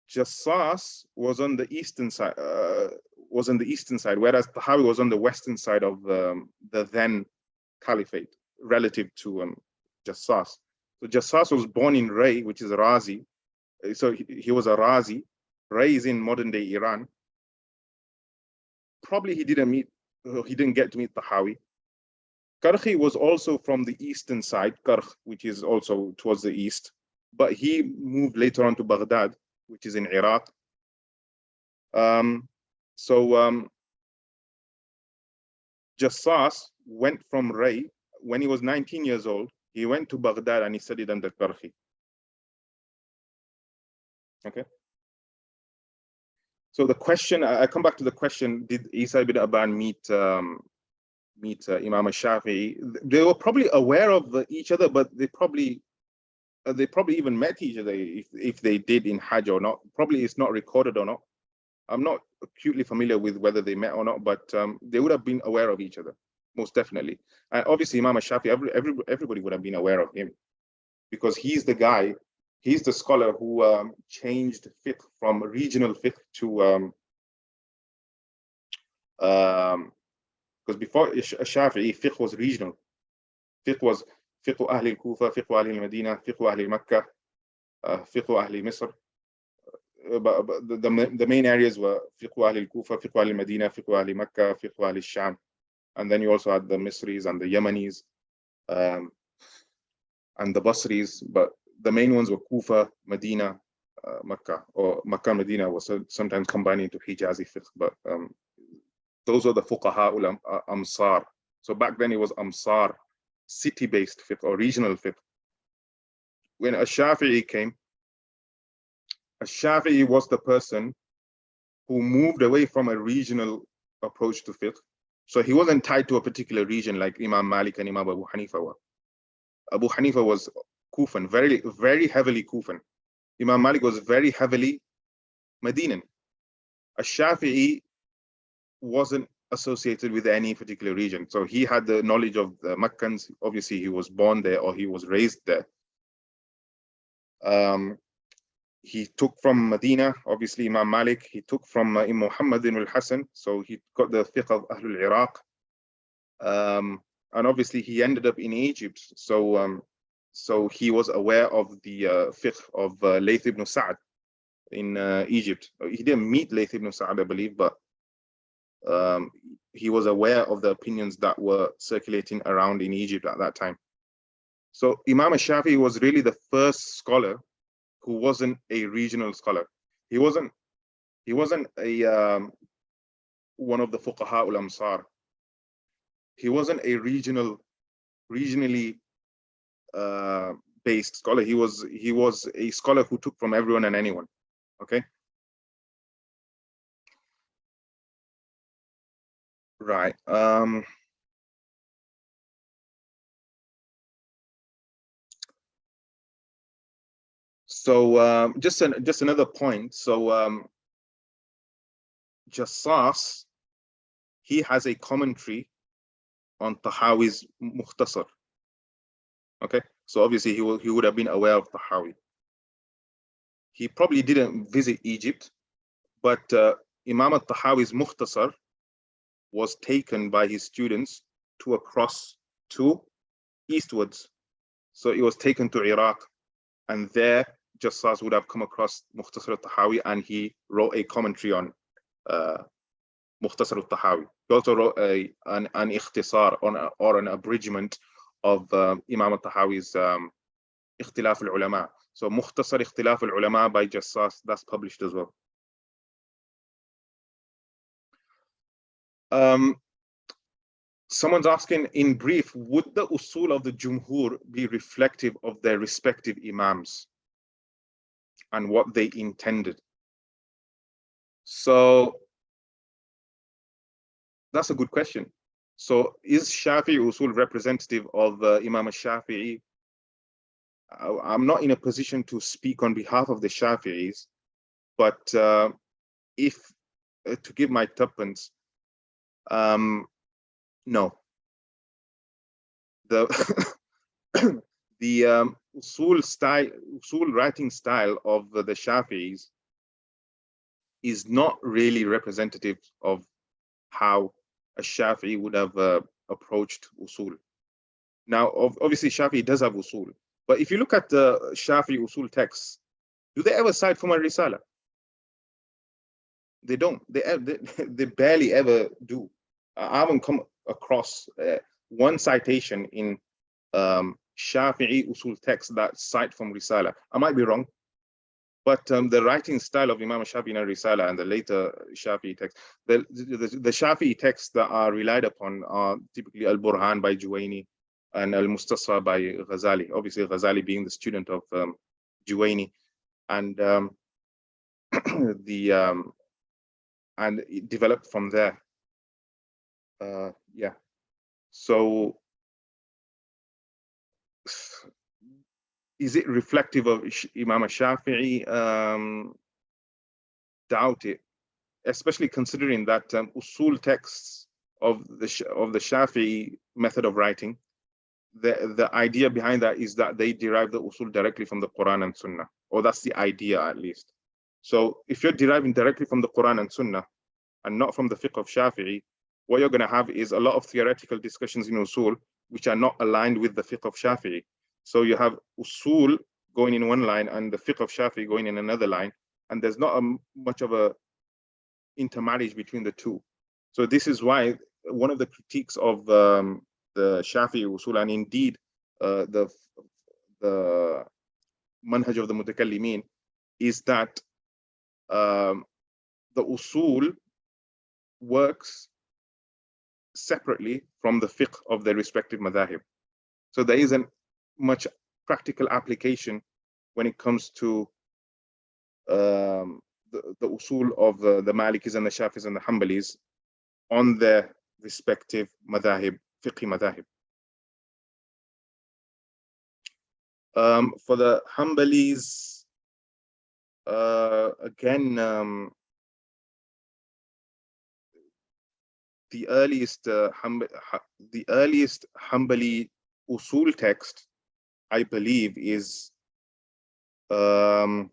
[SPEAKER 1] Jassas was on the eastern side, whereas Tahawi was on the western side of the then caliphate, relative to Jassas. So Jassas was born in Ray, which is Razi. So he was a Razi. Ray is in modern day Iran. Probably he didn't get to meet Tahawi. Karhi was also from the eastern side, Karh, which is also towards the east, but he moved later on to Baghdad, which is in Iraq. Jassas went from Ray when he was 19 years old. He went to Baghdad and he studied under Karhi. Okay. So the question, I come back to the question: did Isa ibn Aban meet Imam al-Shafi'i? They were probably aware of each other, but they probably even met each other if they did in Hajj or not. Probably it's not recorded or not. I'm not acutely familiar with whether they met or not, but they would have been aware of each other, most definitely. And obviously Imam al-Shafi'i, everybody would have been aware of him, because he's the guy, he's the scholar who changed fiqh from regional fiqh to because before Shafi'i, fiqh was regional. Fiqh was fiqh Ahl al-Kufa, fiqh Ahl al-Madina, fiqh Ahl al-Makkah, fiqh Ahl al-Misr. But the main areas were fiqh Ahl al-Kufa, fiqh Ahl al-Madina, fiqh Ahl al-Makkah, fiqh Ahl al-Sham. And then you also had the Misris and the Yemenis and the Basris, but the main ones were Kufa, Medina, Makkah, or Makkah, Medina was sometimes combined into Hijazi fiqh, but those are the fuqaha amsar. So back then it was amsar, city-based fiqh or regional fiqh. When Ash-Shafi'i came, Ash-Shafi'i was the person who moved away from a regional approach to fiqh. So he wasn't tied to a particular region like Imam Malik and Imam Abu Hanifa were. Abu Hanifa was Kufan, very, very heavily Kufan. Imam Malik was very heavily Medinan. Ash-Shafi'i wasn't associated with any particular region. So he had the knowledge of the Makkans. Obviously, he was born there or he was raised there. He took from Medina, obviously Imam Malik. He took from Imam Muhammad ibn al-Hasan. So he got the fiqh of Ahlul Iraq. And obviously he ended up in Egypt. So he was aware of the fiqh of Layth ibn Sa'd in Egypt. He didn't meet Layth ibn Sa'd, I believe, but he was aware of the opinions that were circulating around in Egypt at that time. So Imam al-Shafi'i was really the first scholar who wasn't a regional scholar. He wasn't a one of the fuqaha ul-amsar. He wasn't a regionally based scholar. He was a scholar who took from everyone and anyone. Okay. Right. So just another point. So Jassas, he has a commentary on Tahawi's Mukhtasar. Okay, so obviously he would have been aware of Tahawi. He probably didn't visit Egypt, but Imam al-Tahawi's Mukhtasar was taken by his students to across to eastwards. So it was taken to Iraq, and there Jassas would have come across Mukhtasar al-Tahawi, and he wrote a commentary on Mukhtasar al-Tahawi. He also wrote an ikhtisar or an abridgment of Imam al-Tahawi's Ikhtilaf al-Ulama. So Mukhtasar Ikhtilaf al-Ulama by Jassas, that's published as well. Someone's asking, in brief, would the usul of the Jumhur be reflective of their respective Imams and what they intended? So that's a good question. So is Shafi'i usul representative of Imam al-Shafi'i? I'm not in a position to speak on behalf of the Shafi'is, but if to give my tuppence, no. The the usul writing style of the Shafi'is is not really representative of how a Shafi'i would have approached usul. Now, obviously, Shafi'i does have usul, but if you look at the Shafi'i usul texts, do they ever cite from a risala? They don't. They barely ever do. I haven't come across one citation in Shafi'i usul text that cite from risala. I might be wrong, but the writing style of Imam Shafi'i and Risala and the later Shafi'i texts, the Shafi'i texts that are relied upon are typically Al-Burhan by Juwayni and Al-Mustasfa by Ghazali. Obviously, Ghazali being the student of Juwayni, and and it developed from there. Yeah. So, is it reflective of Imam Shafi'i? Doubt it, especially considering that usul texts of the Shafi'i method of writing, the idea behind that is that they derive the usul directly from the Quran and Sunnah, or that's the idea at least. So if you're deriving directly from the Quran and Sunnah and not from the fiqh of Shafi'i, what you're going to have is a lot of theoretical discussions in usul which are not aligned with the fiqh of Shafi'i. So you have usul going in one line and the fiqh of Shafi'i going in another line, and there's not much of a intermarriage between the two. So this is why one of the critiques of the Shafi'i usul, and indeed the manhaj of the mutakallimin, is that the usul works separately from the fiqh of their respective madhahib. So there isn't much practical application when it comes to the usul of the Malikis and the Shafis and the Hanbalis on their respective madhahib, fiqhi madhahib. For the Hanbalis, again, the earliest Hanbali usul text, I believe, is Abu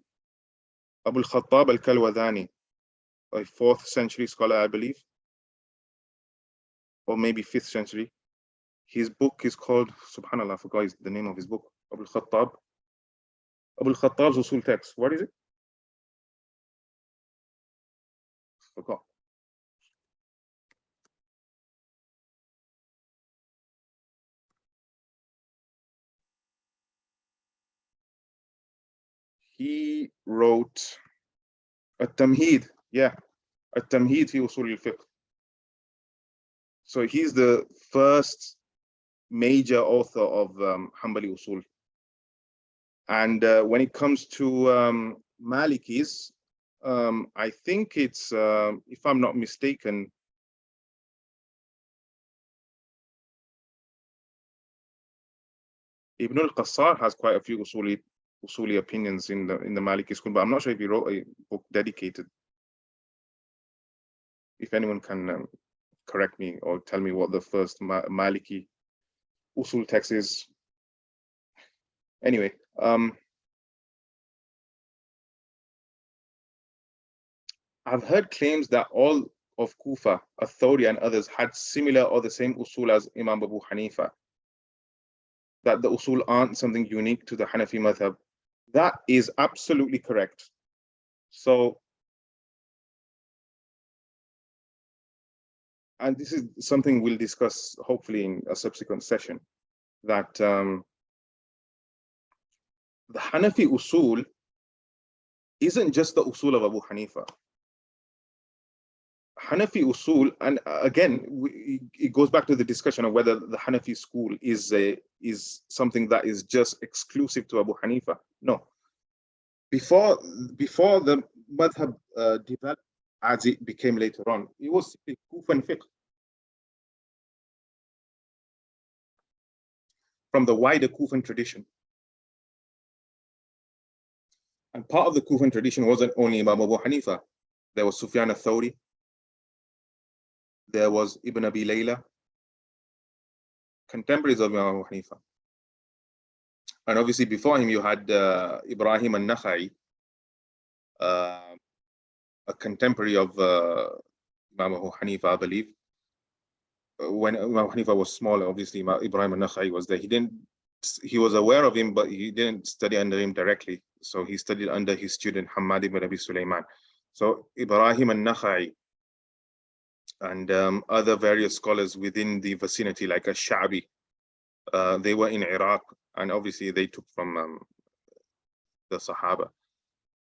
[SPEAKER 1] al-Khattab al-Kalwadani, a 4th century scholar, I believe, or maybe 5th century. His book is called, subhanallah, I forgot the name of his book, Abu al-Khattab's usul text. What is it? Forgot. He wrote التمهيد, yeah, التمهيد في أصول الفقه. So he's the first major author of Hanbali usul. And when it comes to Malikis, I think it's, if I'm not mistaken, Ibn al-Qassar has quite a few usuli opinions in the Maliki school, but I'm not sure if he wrote a book dedicated. If anyone can correct me or tell me what the first Maliki usul text is. Anyway, I've heard claims that all of Kufa, Athori and others had similar or the same usul as Imam Abu Hanifa, that the usul aren't something unique to the Hanafi madhab. That is absolutely correct. So, and this is something we'll discuss hopefully in a subsequent session, that the Hanafi usul isn't just the usul of Abu Hanifa. Hanafi usul, and again, it goes back to the discussion of whether the Hanafi school is something that is just exclusive to Abu Hanifa. No. Before the madhab developed as it became later on, it was simply Kufan fiqh. From the wider Kufan tradition. And part of the Kufan tradition wasn't only Imam Abu Hanifa. There was Sufyan al-Thawri. There was Ibn Abi Layla, contemporaries of Imam Abu Hanifa. And obviously before him, you had Ibrahim al-Nakhai, a contemporary of Imam Abu Hanifa, I believe. When Imam Hanifa was smaller, obviously Ibrahim al-Nakhai was there. He was aware of him, but he didn't study under him directly. So he studied under his student Hamad ibn Abi Sulaiman. So Ibrahim al-Nakhai and other various scholars within the vicinity, like Ash-Sha'bi, they were in Iraq, and obviously they took from the Sahaba.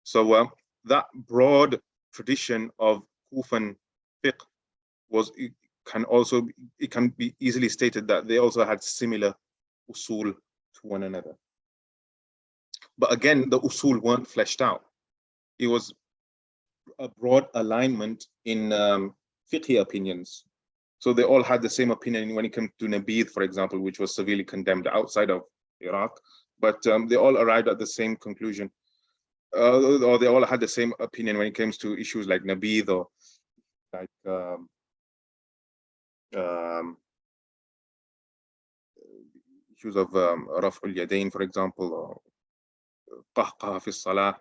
[SPEAKER 1] So that broad tradition of Kufan fiqh it can be easily stated that they also had similar usul to one another. But again, the usul weren't fleshed out. It was a broad alignment in fiqh opinions. So they all had the same opinion when it came to Nabid, for example, which was severely condemned outside of Iraq. But they all arrived at the same conclusion. Or they all had the same opinion when it comes to issues like Nabid or like issues of Raf al-Yadain, for example, or Qahqah fi salah.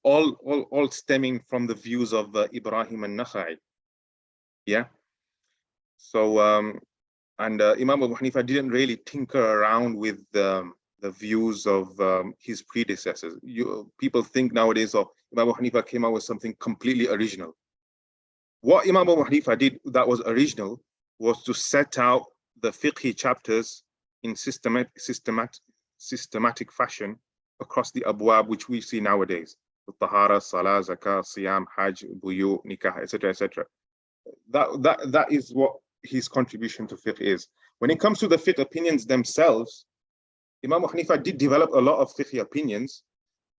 [SPEAKER 1] All stemming from the views of Ibrahim al-Nakhai. Yeah. So, and Imam Abu Hanifa didn't really tinker around with the views of his predecessors. People think nowadays of Imam Abu Hanifa came out with something completely original. What Imam Abu Hanifa did that was original was to set out the fiqh chapters in systematic fashion across the abwab which we see nowadays: the tahara, salah, zakah, siyam, hajj, buyu, nikah, etc., etc. That is what his contribution to fiqh is. When it comes to the fiqh opinions themselves, Imam Hanifa did develop a lot of fiqh opinions,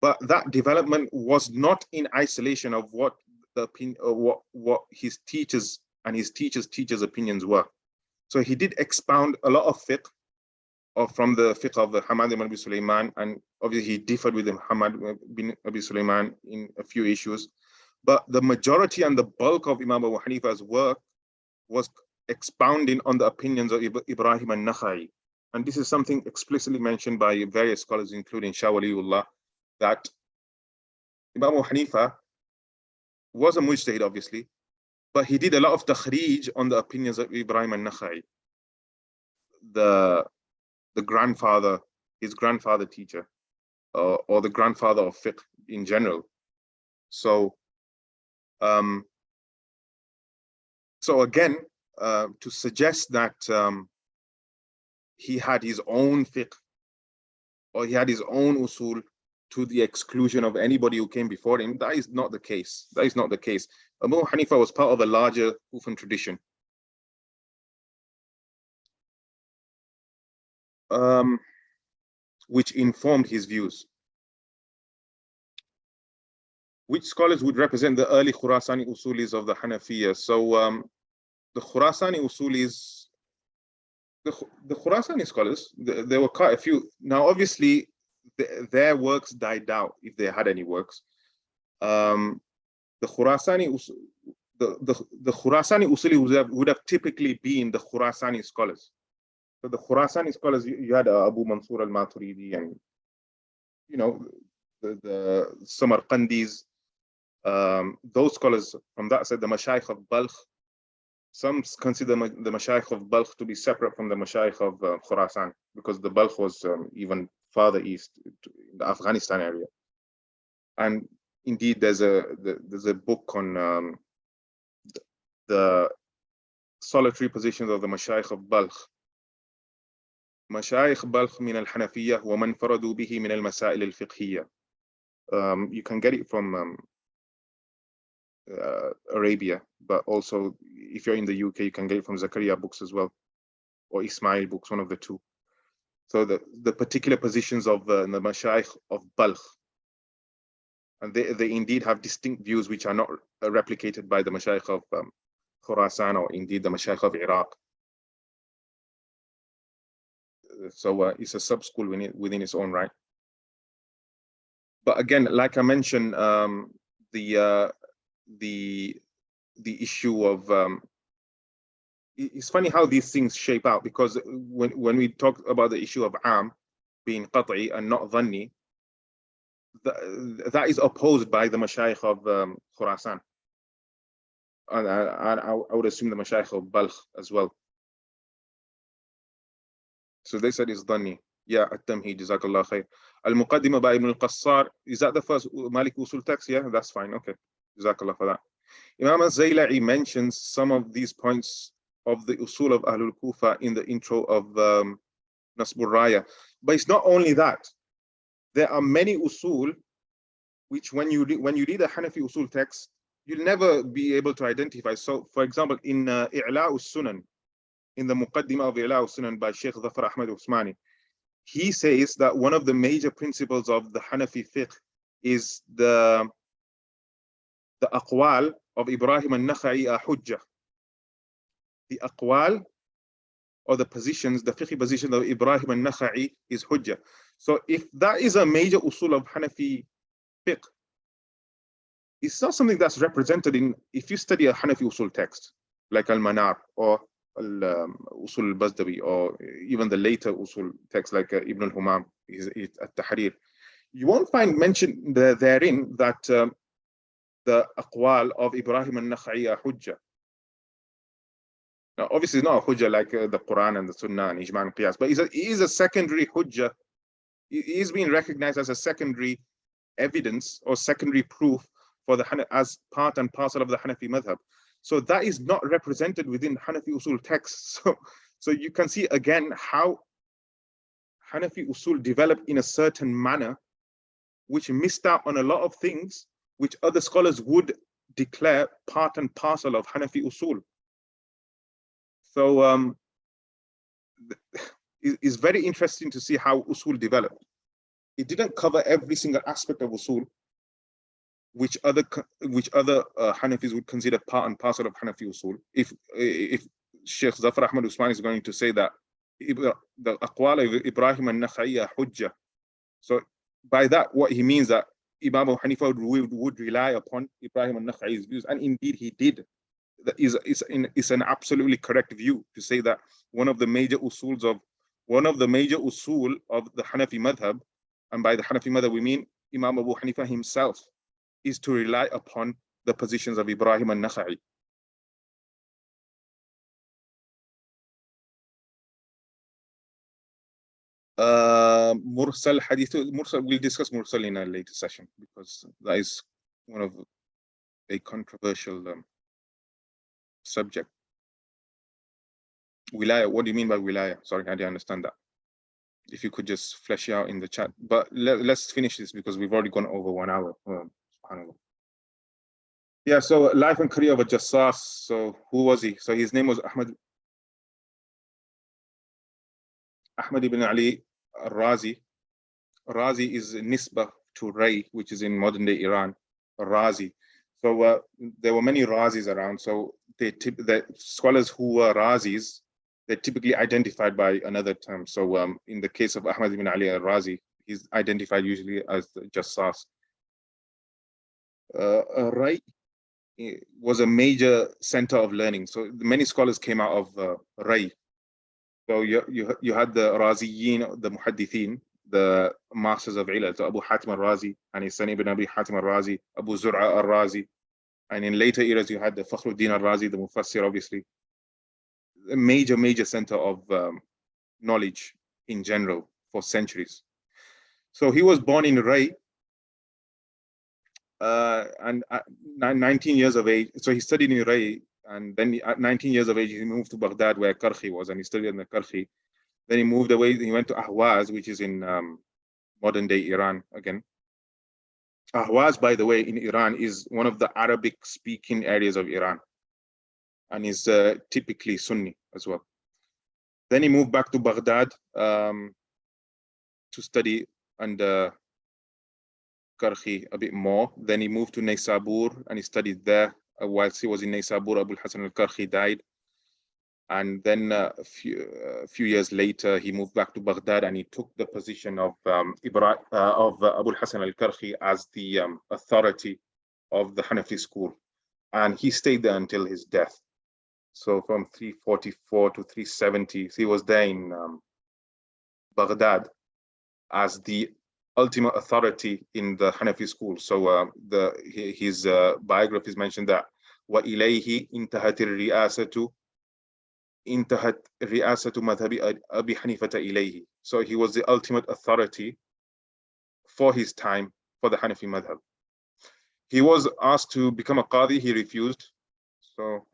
[SPEAKER 1] but that development was not in isolation of what the opinion, or what his teachers and his teachers' opinions were. So he did expound a lot of fiqh from the fiqh of the Hamad ibn Abi Sulaiman, and obviously he differed with Hamad ibn Abi Sulaiman in a few issues. But the majority and the bulk of Imam Abu Hanifa's work was expounding on the opinions of Ibrahim al-Nakhai. And this is something explicitly mentioned by various scholars, including Shah Waliullah, that Imam Abu Hanifa was a mujtahid, obviously, but he did a lot of takhrij on the opinions of Ibrahim al-Nakhai, the grandfather, his grandfather teacher, or the grandfather of fiqh in general. So, so again, to suggest that he had his own fiqh or he had his own usul to the exclusion of anybody who came before him, that is not the case. That is not the case. Abu Hanifa was part of a larger Kufan tradition. Which informed his views. Which scholars would represent the early Khurasani Usulis of the Hanafiya? So the Khurasani Usulis the Khurasani scholars, there were quite a few. Now, obviously, their works died out, if they had any works. The Khurasani the Khurasani Usuli would have typically been the Khurasani scholars. So the Khurasani scholars, you had Abu Mansur al-Maturidi, and the Samarqandis, those scholars from that side, the Mashayikh of Balkh. Some consider the Mashayikh of Balkh to be separate from the Mashayikh of Khurasan, because the Balkh was even farther east, in the Afghanistan area. And indeed, there's a book on the solitary positions of the Mashayikh of Balkh. مشايخ بلخ من الحنفية ومن فرضوا به من المسائل الفقهية. You can get it from Arabia, but also if you're in the UK, you can get it from Zakaria books as well, or Ismail books, one of the two. So the particular positions of the Mashayikh of Balkh, and they indeed have distinct views which are not replicated by the Mashayikh of Khurasan, or indeed the Mashayikh of Iraq. So it's a sub-school within its own right. But again, like I mentioned, the issue of it's funny how these things shape out, because when we talk about the issue of am being qat'i and not dhanni, that is opposed by the Mashayikh of Khurasan, and I would assume the Mashayikh of Balkh as well. So they said it's dhanni. Yeah, at-Tamhid, jazakallah khair. Al-Muqaddimah by Ibn al-Qassar, is that the first Maliki Usul text? Yeah, that's fine. Okay, jazakallah for that. Imam al-Zayla'i mentions some of these points of the Usul of Ahlul Kufa in the intro of Nasbur Raya. But it's not only that. There are many Usul which when you read a Hanafi Usul text, you'll never be able to identify. So, for example, in I'la' sunan, in the Muqaddimah of I'la' sunan by Sheikh Zafar Ahmad Usmani, he says that one of the major principles of the Hanafi fiqh is the aqwal of Ibrahim al-Nakha'i are hujjah. The aqwal, or the positions, the fiqh position of Ibrahim al-Nakha'i is hujjah. So if that is a major usul of Hanafi fiqh, it's not something that's represented in, if you study a Hanafi usul text, like Al-Manar or Usul al-Bazdawi, or even the later usul text like Ibn al-Humam, at-Tahrir, you won't find mention therein that the aqwal of Ibrahim al-Nakha'i are hujjah. Now, obviously, it's not a hujjah like the Quran and the Sunnah and Ijma' and Qiyas, but it is a secondary hujjah. It is being recognized as a secondary evidence or secondary proof for the as part and parcel of the Hanafi madhab. So that is not represented within Hanafi Usul texts. So you can see again how Hanafi Usul developed in a certain manner, which missed out on a lot of things which other scholars would declare part and parcel of Hanafi Usul. So it's very interesting to see how Usul developed. It didn't cover every single aspect of Usul, which other Hanafis would consider part and parcel of Hanafi Usul. If Sheikh Zafar Ahmad Usmani is going to say that the aqwal of Ibrahim al-Nakha'i are hujjah, so by that what he means that Imam Abu Hanifa would rely upon Ibrahim al-Nakha'i's views, and indeed he did. That is an absolutely correct view to say that one of the major usul of the Hanafi madhab, and by the Hanafi madhab we mean Imam Abu Hanifa himself, is to rely upon the positions of Ibrahim al-Nakha'i. Mursal hadith, we'll discuss Mursal in a later session, because that is one of a controversial subject. Wilaya, what do you mean by wilaya? Sorry, I didn't understand that. If you could just flesh it out in the chat. But let's finish this, because we've already gone over 1 hour. Yeah, so life and career of a Jassas. So who was he? So his name was Ahmad ibn Ali al-Razi. Razi is nisbah to Ray, which is in modern day Iran. Razi. So there were many Razis around. So the scholars who were Razis, they're typically identified by another term. So in the case of Ahmad ibn Ali al-Razi, he's identified usually as the Jassas. Rai was a major center of learning. So many scholars came out of Rai. So you had the Raziyin, the Muhaddithin, the masters of Ilal, so Abu Hatim al-Razi and his son Ibn Abi Hatim al-Razi, Abu Zur'a al-Razi. And in later eras, you had the Fakhruddin al-Razi, the Mufassir, obviously. A major center of knowledge in general for centuries. So he was born in Ray, and at 19 years of age, so he studied in Ray, and then at 19 years of age, he moved to Baghdad where Karhi was, and he studied in the Karhi. Then he moved away, he went to Ahwaz, which is in modern day Iran again. Ahwaz, by the way, in Iran is one of the Arabic speaking areas of Iran, and is typically Sunni as well. Then he moved back to Baghdad to study under Karhi a bit more. Then he moved to Naysabur and he studied there. Whilst he was in Naysabur, Abu Hassan al-Karhi died. And then a few years later, he moved back to Baghdad and he took the position of Abu Hassan al-Karhi as the authority of the Hanafi school. And he stayed there until his death. So from 344 to 370, he was there in Baghdad as the ultimate authority in the Hanafi school. So his biographies mentioned that وَإِلَيْهِ انتهت الرئاسة مذهب أبي حنيفة إليه. So he was the ultimate authority for his time for the Hanafi madhab. He was asked to become a qadi, he refused. So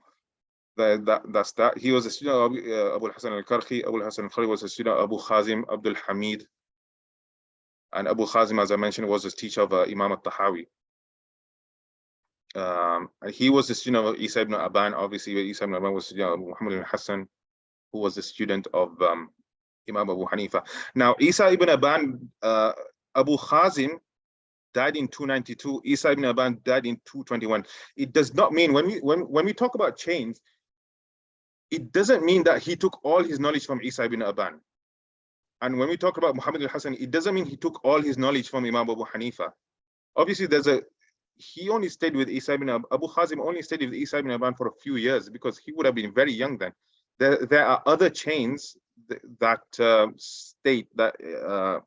[SPEAKER 1] that's that. He was a student of Abu Hassan al-Karhi. Abu Hassan al-Karhi was a student of Abu Khazim Abdul Hamid. And Abu Khazim, as I mentioned, was a teacher of Imam al-Tahawi. And he was the student of Isa ibn Aban. Obviously, Isa ibn Aban was the student of Muhammad al-Hassan, who was the student of Imam Abu Hanifa. Now, Isa ibn Aban, Abu Khazim died in 292. Isa ibn Aban died in 221. It does not mean, when we talk about chains, it doesn't mean that he took all his knowledge from Isa ibn Aban. And when we talk about Muhammad al-Hassan, it doesn't mean he took all his knowledge from Imam Abu Hanifa. Obviously, he only stayed with Isa ibn Abu Khazim only stayed with Isa ibn Aban for a few years because he would have been very young then. There are other chains that state that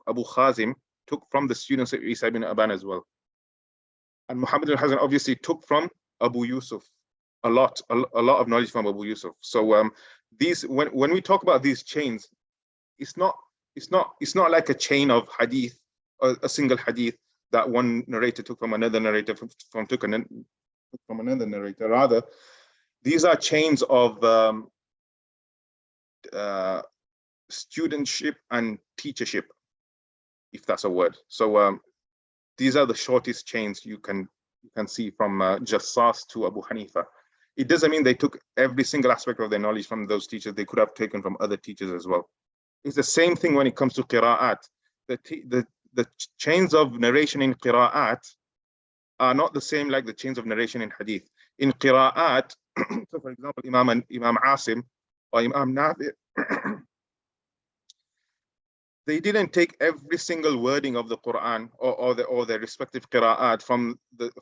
[SPEAKER 1] Abu Khazim took from the students of Isa ibn Aban as well. And Muhammad al-Hassan obviously took from Abu Yusuf a lot of knowledge from Abu Yusuf. So when we talk about these chains, it's not like a chain of hadith, a single hadith that one narrator took from another narrator from another narrator. Rather, these are chains of studentship and teachership, if that's a word. So these are the shortest chains you can see from Jassas to Abu Hanifa. It doesn't mean they took every single aspect of their knowledge from those teachers. They could have taken from other teachers as well. It's the same thing when it comes to qira'at. The chains of narration in qira'at are not the same like the chains of narration in hadith. In qira'at, so for example, Imam Asim or Imam Nafi, they didn't take every single wording of the Quran or their respective qira'at from the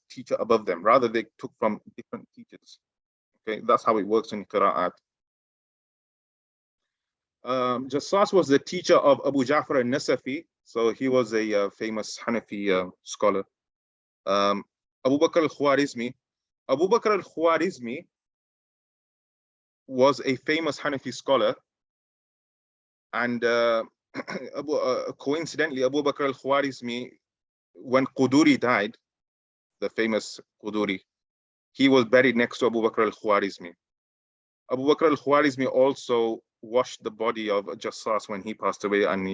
[SPEAKER 1] teacher above them. Rather, they took from different teachers. Okay, that's how it works in qira'at. Jassas was the teacher of Abu Ja'far al-Nasafi, so he was a famous Hanafi scholar. Abu Bakr al-Khwarizmi. Abu Bakr al-Khwarizmi was a famous Hanafi scholar, and coincidentally, Abu Bakr al-Khwarizmi, when Quduri died, the famous Quduri, he was buried next to Abu Bakr al-Khwarizmi. Abu Bakr al-Khwarizmi also washed the body of Jassas when he passed away, and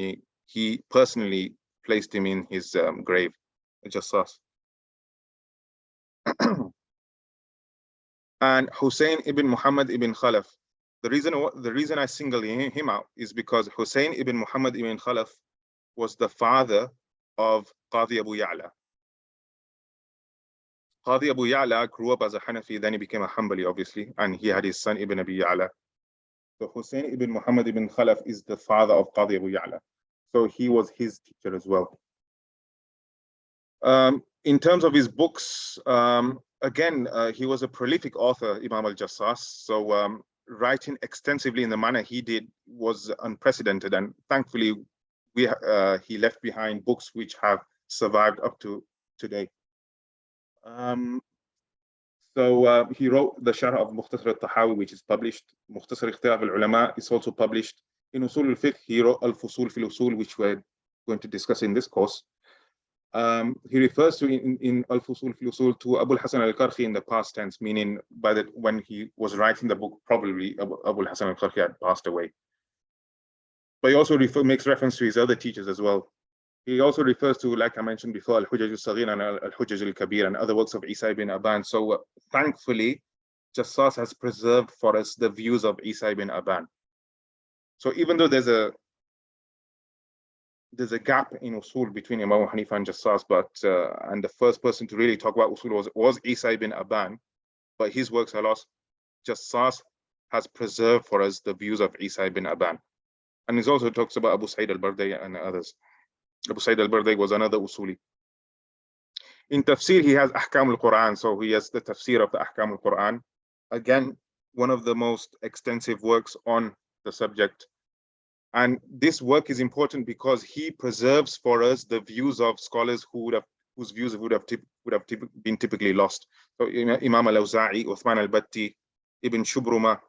[SPEAKER 1] he personally placed him in his grave, Jassas. And Hussein ibn Muhammad ibn Khalaf. The reason I single him out is because Hussein ibn Muhammad ibn Khalaf was the father of Qadi Abu Ya'la. Qadi Abu Ya'la grew up as a Hanafi, then he became a Hanbali, obviously, and he had his son Ibn Abi Ya'la. So Hussein ibn Muhammad ibn Khalaf is the father of Qadi Abu Ya'la. So he was his teacher as well. In terms of his books, again, he was a prolific author, Imam al-Jassas. So writing extensively in the manner he did was unprecedented. And thankfully, he left behind books which have survived up to today. He wrote the Sharh of Mukhtasar al-Tahawi, which is published. Mukhtasar Ikhtilaf al-Ulama is also published. In Usul al-Fiqh, he wrote Al-Fusul fil Usul, which we're going to discuss in this course. He refers to in Al-Fusul fil Usul to Abu al-Hasan al-Karhi in the past tense, meaning when he was writing the book, probably Abu al-Hasan al-Karhi had passed away. But he also makes reference to his other teachers as well. He also refers to, like I mentioned before, Al-Hujaj al-Saghir and Al-Hujaj al-Kabir and other works of Isa ibn Aban. So thankfully, Jassas has preserved for us the views of Isa ibn Aban. So even though there's a gap in Usul between Imam Hanifa and Jassas, and the first person to really talk about Usul was Isa ibn Aban, but his works are lost. Jassas has preserved for us the views of Isa ibn Aban. And he also talks about Abu Sa'id al-Bardi and others. Abu Sa'id al-Bardi was another Usuli. In Tafsir, he has Ahkam al-Quran, so he has the Tafsir of the Ahkam al-Quran. Again, one of the most extensive works on the subject. And this work is important because he preserves for us the views of scholars whose views would have been typically lost. So Imam al-Awza'i, Uthman al-Batti, Ibn Shubruma,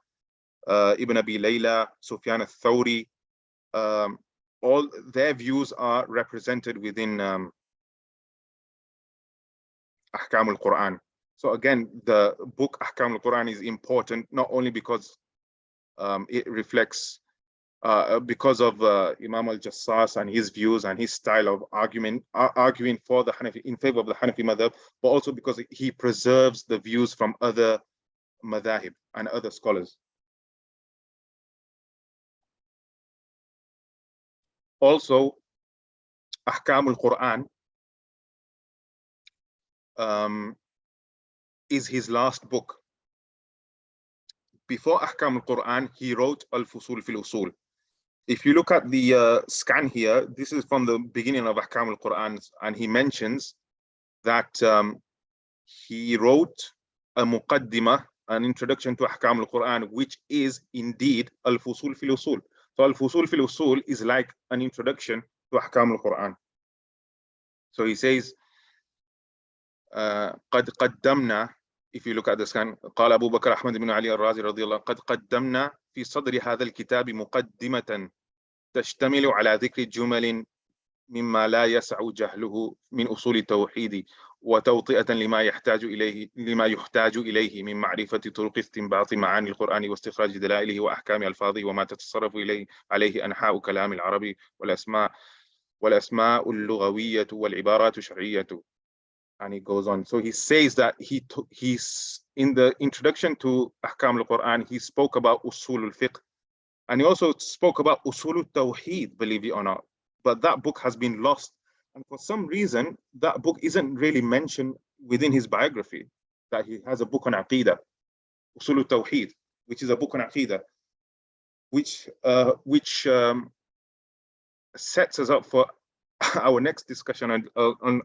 [SPEAKER 1] Ibn Abi Layla, Sufyan al-Thawri, all their views are represented within Ahkam al-Quran. So again, the book Ahkam al-Quran is important not only because it reflects because of Imam al-Jassas and his views and his style of arguing for the Hanafi, in favor of the Hanafi madhab, but also because he preserves the views from other madhahib and other scholars. Also, Ahkam al-Quran is his last book. Before Ahkam al-Quran, he wrote Al-Fusul fil Usul. If you look at the scan here, this is from the beginning of Ahkam al-Quran, and he mentions that he wrote a muqaddimah, an introduction to Ahkam al-Quran, which is indeed Al-Fusul fil Usul. So Al-Fusul fil Usul is like an introduction to Ahkam al-Quran. So he says, قد قدمنا, if you look at the scan, قال أبو بكر أحمد بن علي الرازي رضي الله قد قدمنا في صدر هذا الكتاب مقدمة تشتمل على ذكر جمل مما لا يسع جهله من أصول التوحيد وتوطئة لما يحتاج إليه من معرفة طرق استنباط معاني القرآن واستخراج دلائله وأحكام ألفاظه وما تتصرف عليه أنحاء كلام العربي والأسماء اللغوية والعبارات الشرعية. And he goes on. So he says that he's in the introduction to Ahkam al-Quran, he spoke about Usul al-Fiqh, and he also spoke about Usul al-Tawheed, believe it or not. But that book has been lost. And for some reason, that book isn't really mentioned within his biography, that he has a book on Aqidah, Usul al-Tawheed, which is a book on Aqidah, which sets us up for our next discussion on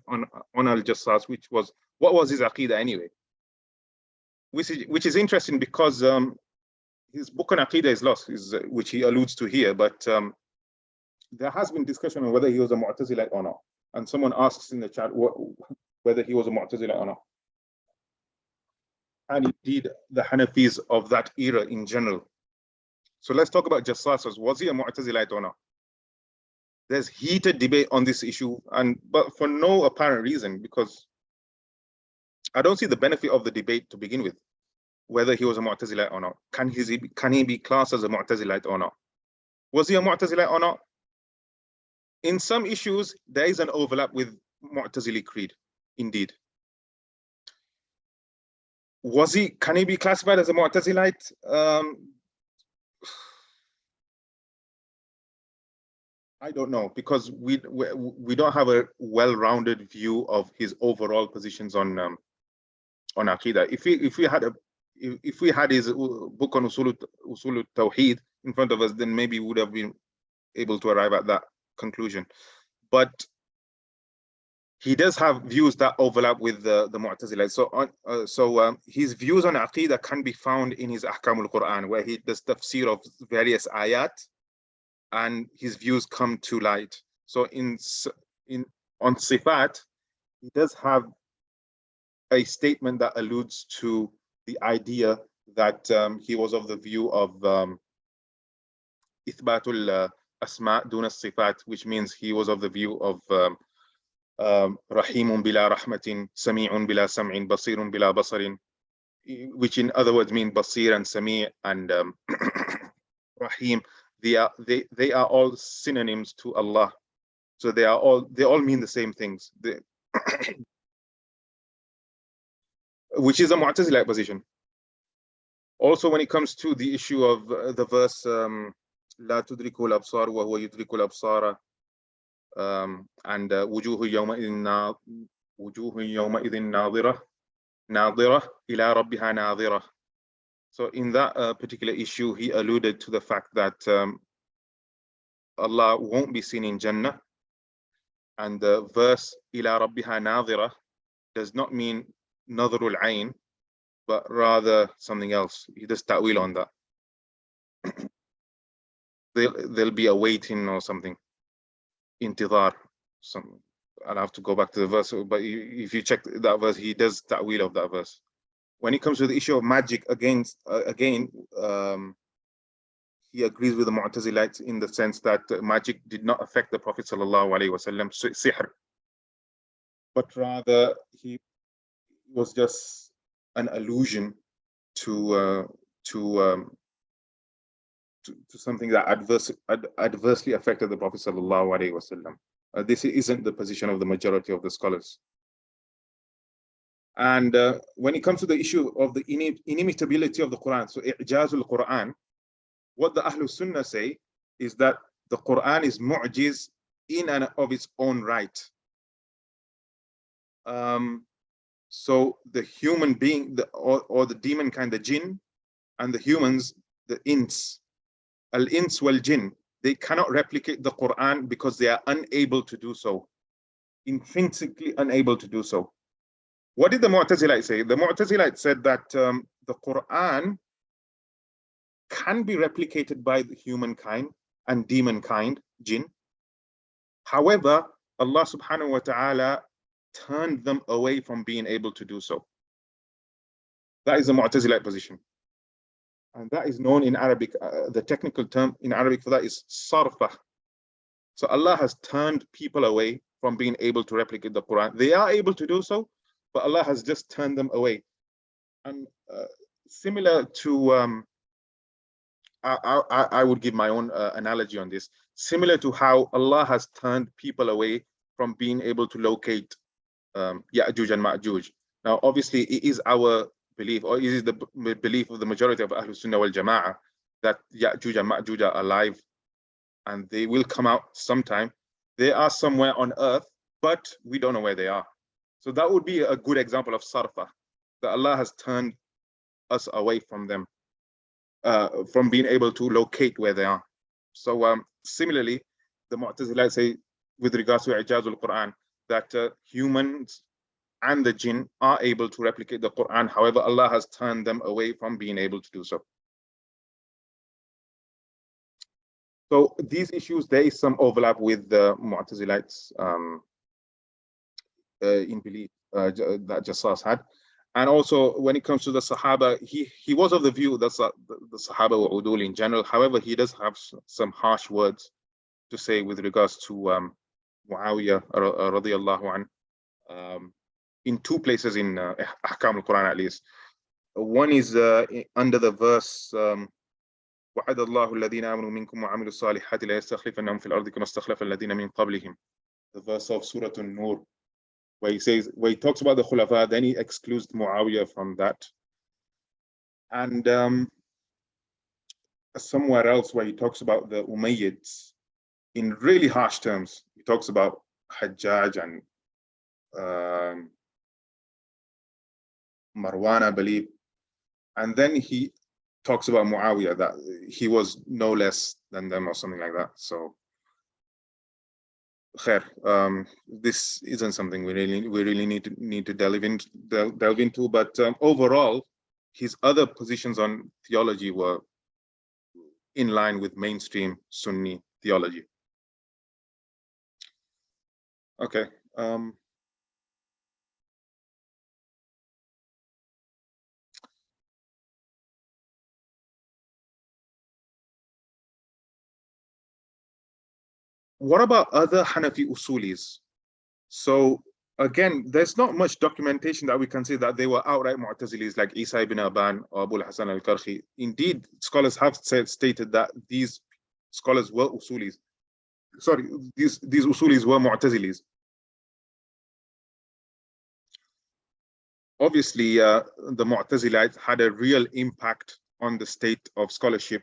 [SPEAKER 1] al-Jassas, which was, what was his Aqidah anyway? Which is interesting because his book on Aqidah is lost, which he alludes to here, but there has been discussion on whether he was a Mu'tazilite or not. And someone asks in the chat whether he was a Mu'tazilite or not. And indeed, the Hanafis of that era in general. So let's talk about Jassas. Was he a Mu'tazilite or not? There's heated debate on this issue, but for no apparent reason, because I don't see the benefit of the debate to begin with, whether he was a Mu'tazilite or not. Can he be classed as a Mu'tazilite or not? Was he a Mu'tazilite or not? In some issues, there is an overlap with Mu'tazili creed, indeed. Can he be classified as a Mu'tazilite? I don't know, because we don't have a well-rounded view of his overall positions on Aqidah. If we had his book on Usul Tawheed, in front of us, then maybe we would have been able to arrive at that conclusion. But he does have views that overlap with the Mu'tazila. So his views on Aqidah can be found in his Ahkamul Quran, where he does tafsir of various ayat, and his views come to light. So on Sifat, he does have a statement that alludes to the idea that he was of the view of Ithbatul Asma' duna Sifat, which means he was of the view of Rahimun bila rahmatin, Sami'un bila sam'in, Basirun bila basarin, which in other words mean Basir and Sami' and Rahim. They are all synonyms to Allah. So they all mean the same things. Which is a Mu'tazilite position. Also, when it comes to the issue of the verse لا تدركه الأبصار وهو يدرك الأبصار and وجوه يومئذ ناظرة إلى ربها ناظرة. So in that particular issue, he alluded to the fact that Allah won't be seen in Jannah, and the verse إلى ربها ناظرة does not mean نظر العين, but rather something else. He does ta'wil on that. There'll be a waiting or something. Intidhar. I'll have to go back to the verse, but if you check that verse, he does ta'wil of that verse. When it comes to the issue of magic, again, he agrees with the Mu'tazilites in the sense that magic did not affect the Prophet sallallahu alaihi wasallam, sihr, but rather he was just an allusion to something that adversely affected the Prophet sallallahu alaihi wasallam. This isn't the position of the majority of the scholars. And when it comes to the issue of the inimitability of the Quran, so i'jazul Quran, what the Ahlul Sunnah say is that the Quran is mu'jiz in and of its own right. So the human being, or the demon kind, the jinn, and the humans, the ins, al-ins wal-jinn, they cannot replicate the Quran because they are unable to do so, intrinsically unable to do so. What did the Mu'tazilite say? The Mu'tazilite said that the Quran can be replicated by the humankind and demon kind, jinn. However, Allah subhanahu wa ta'ala turned them away from being able to do so. That is the Mu'tazilite position. And that is known in Arabic, the technical term in Arabic for that is sarfa. So Allah has turned people away from being able to replicate the Quran. They are able to do so, but Allah has just turned them away. And similar to, I would give my own analogy on this, similar to how Allah has turned people away from being able to locate Ya'juj and Ma'juj. Now, obviously, it is our belief, or it is the belief of the majority of Ahlul Sunnah wal Jama'ah, that Ya'juj and Ma'juj are alive and they will come out sometime. They are somewhere on earth, but we don't know where they are. So that would be a good example of sarfa, that Allah has turned us away from them, from being able to locate where they are. So similarly, the Mu'tazilites say, with regards to Ijazul Quran, that humans and the jinn are able to replicate the Quran. However, Allah has turned them away from being able to do so. So these issues, there is some overlap with the Mu'tazilites in belief that Jassas had. And also, when it comes to the Sahaba, he was of the view that the Sahaba were udul in general. However, he does have some harsh words to say with regards to Muawiyah radiyallahu anhu, in two places in Ahkam al-Quran at least. One is under the verse وعد الله الذين آمنوا منكم وعملوا الصالحات لا يستخلفنهم في الأرض كما استخلف الذين من قبلهم. The verse of Surah An-Nur, where he talks about the Khulafa, then he excludes Muawiyah from that. And somewhere else where he talks about the Umayyads in really harsh terms. He talks about Hajjaj and Marwan, I believe. And then he talks about Muawiyah, that he was no less than them or something like that. So khair, this isn't something we really need to delve into, but overall his other positions on theology were in line with mainstream Sunni theology. Okay. What about other Hanafi Usulis? So again, there's not much documentation that we can say that they were outright Mu'tazilis like Isa ibn Aban or Abu al-Hasan al-Karhi. Indeed, scholars have stated that these scholars were Usulis. Sorry, these Usulis were Mu'tazilis. Obviously, the Mu'tazilites had a real impact on the state of scholarship,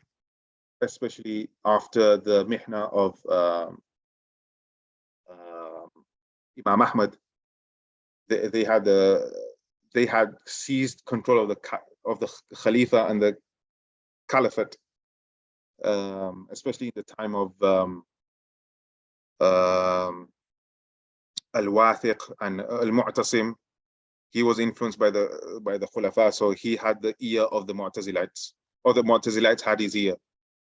[SPEAKER 1] especially after the mihna of Imam Ahmad. They had seized control of the Khalifa and the Caliphate, especially in the time of Al-Wathiq and Al-Mu'tasim. He was influenced by the Khulafa, so he had the ear of the Mu'tazilites, or the Mu'tazilites had his ear.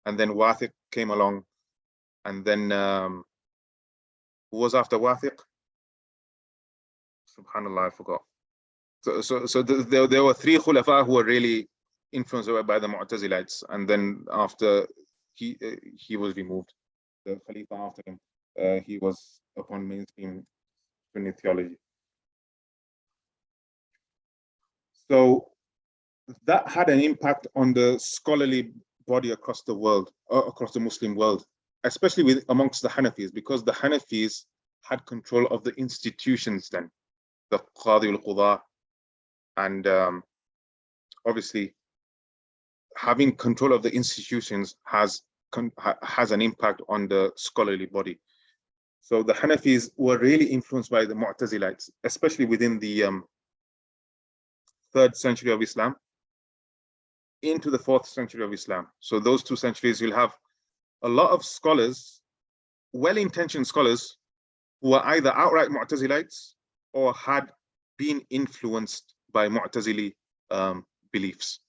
[SPEAKER 1] And then Wathiq came along, and then who was after Wathiq? Subhanallah, I forgot. So there were three Khulafa who were really influenced by the Mu'tazilites, and then after he was removed, the Khalifa after him, he was upon mainstream Sunni theology. So that had an impact on the scholarly body across the world, across the Muslim world, especially amongst the Hanafis, because the Hanafis had control of the institutions then, the Qadi al-Qudah, and obviously having control of the institutions has an impact on the scholarly body. So the Hanafis were really influenced by the Mu'tazilites, especially within the 3rd century of Islam into the 4th century of Islam. So those 2 centuries, you'll have a lot of scholars, well-intentioned scholars, who were either outright Mu'tazilites or had been influenced by Mu'tazili beliefs.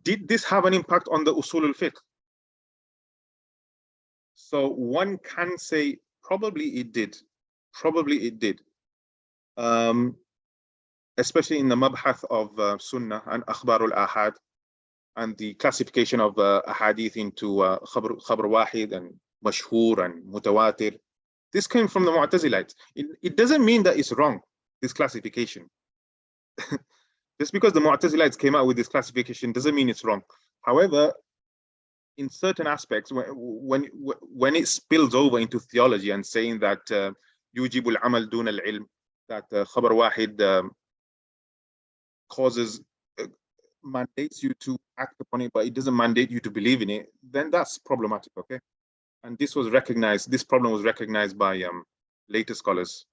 [SPEAKER 1] Did this have an impact on the Usul al-Fiqh? So one can say probably it did. Probably it did. Especially in the mabhath of Sunnah and Akhbar al-Ahad, and the classification of ahadith into khabar wahid and mashhur and mutawatir. This came from the Mu'tazilites. It doesn't mean that it's wrong, this classification. Just because the Mu'tazilites came out with this classification doesn't mean it's wrong. However, in certain aspects, when it spills over into theology and saying that yujibul amal dun al-ilm, that khabar wahid causes, mandates you to act upon it, but it doesn't mandate you to believe in it, then that's problematic, okay? And this problem was recognized by later scholars.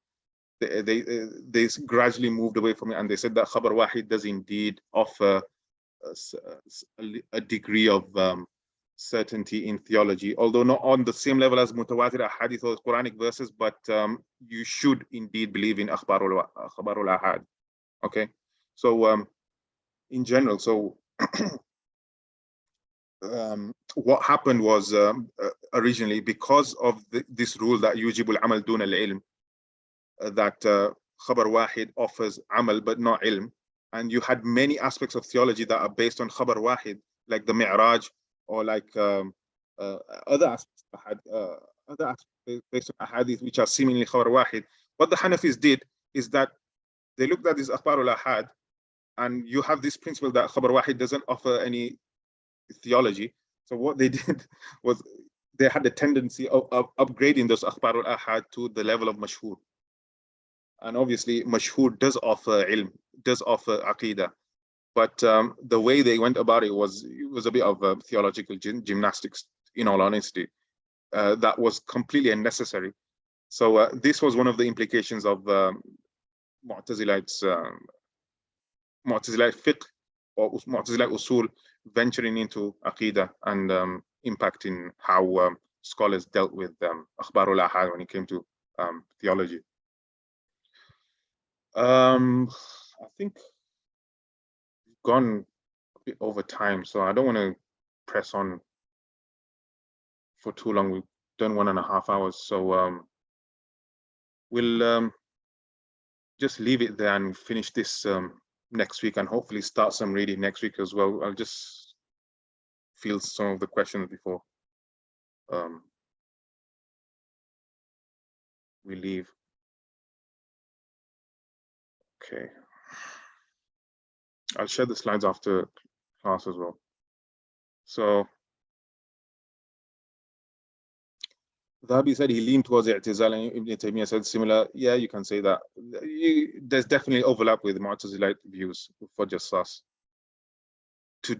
[SPEAKER 1] They gradually moved away from it, and they said that khabar wahid does indeed offer a degree of certainty in theology, although not on the same level as mutawatir ahadith or Quranic verses, but you should indeed believe in khabarul ahad. Okay, so in general, so what happened was originally, because of this rule that yujibul amal dun al-ilm, that khabar wahid offers amal but not ilm, and you had many aspects of theology that are based on khabar wahid, like the Mi'raj, or like other aspects based on ahadith which are seemingly khabar wahid. What the Hanafis did is that they looked at this akhbarul ahad, and you have this principle that khabar wahid doesn't offer any theology. So what they did was they had a tendency of upgrading those akhbarul ahad to the level of mashhur. And obviously mashhur does offer ilm, does offer aqidah, but the way they went about it was a bit of theological gymnastics, in all honesty, that was completely unnecessary. So this was one of the implications of Mu'tazilite fiqh or Mu'tazilite usul venturing into Aqidah and impacting how scholars dealt with Akhbarul Ahad when it came to theology. I think we've gone a bit over time, so I don't want to press on for too long. We've done 1.5 hours, so we'll just leave it there and finish this next week, and hopefully start some reading next week as well. I'll just field some of the questions before we leave. Okay. I'll share the slides after class as well. So Dhabi said he leaned towards I'tizal, and Ibn Taymiyyah said similar. Yeah, you can say that. There's definitely overlap with Mu'tazilite views for Jassas. To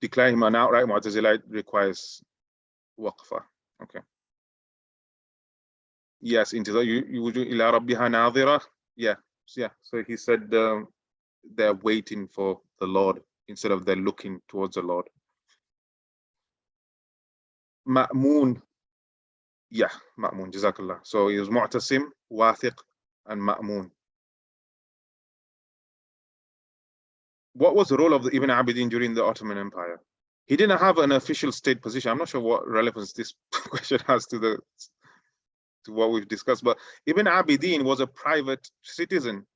[SPEAKER 1] declare him an outright Mu'tazilite requires waqfa. Okay. Yes, intizar yuju ila rabbiha nadhira. Yeah. So he said they're waiting for the Lord instead of they're looking towards the Lord. Ma'moon. Yeah, Ma'moon, Jazakallah. So he was Mu'tasim, Wathiq, and Ma'moon. What was the role of the Ibn Abidin during the Ottoman Empire? He didn't have an official state position. I'm not sure what relevance this question has to what we've discussed, but Ibn Abidin was a private citizen.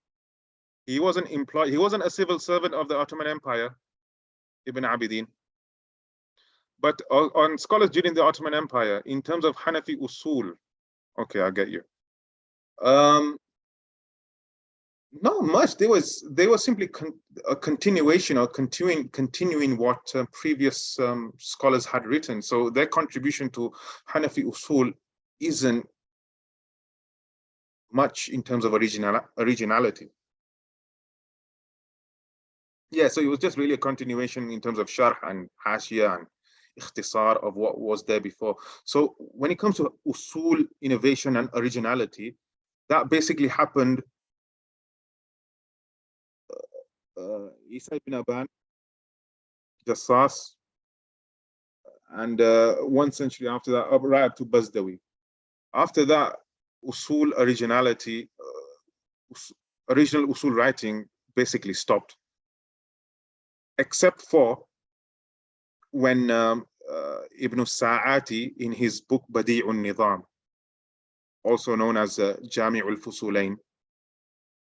[SPEAKER 1] He wasn't employed. He wasn't a civil servant of the Ottoman Empire, Ibn Abidin. But on scholars during the Ottoman Empire, in terms of Hanafi Usul, okay, I get you. Not much. They were simply a continuation or continuing what previous scholars had written. So their contribution to Hanafi Usul isn't much in terms of originality. Yeah, so it was just really a continuation in terms of sharh and hashia and ikhtisar of what was there before. So when it comes to usul, innovation and originality, that basically happened Isa ibn Aban, Jassas, and 1 century after that, right up to Bazdawi. After that, usul originality, original usul writing basically stopped, except for when Ibn Sa'ati in his book Badi'un Nizam, also known as Jami'ul Fusulain,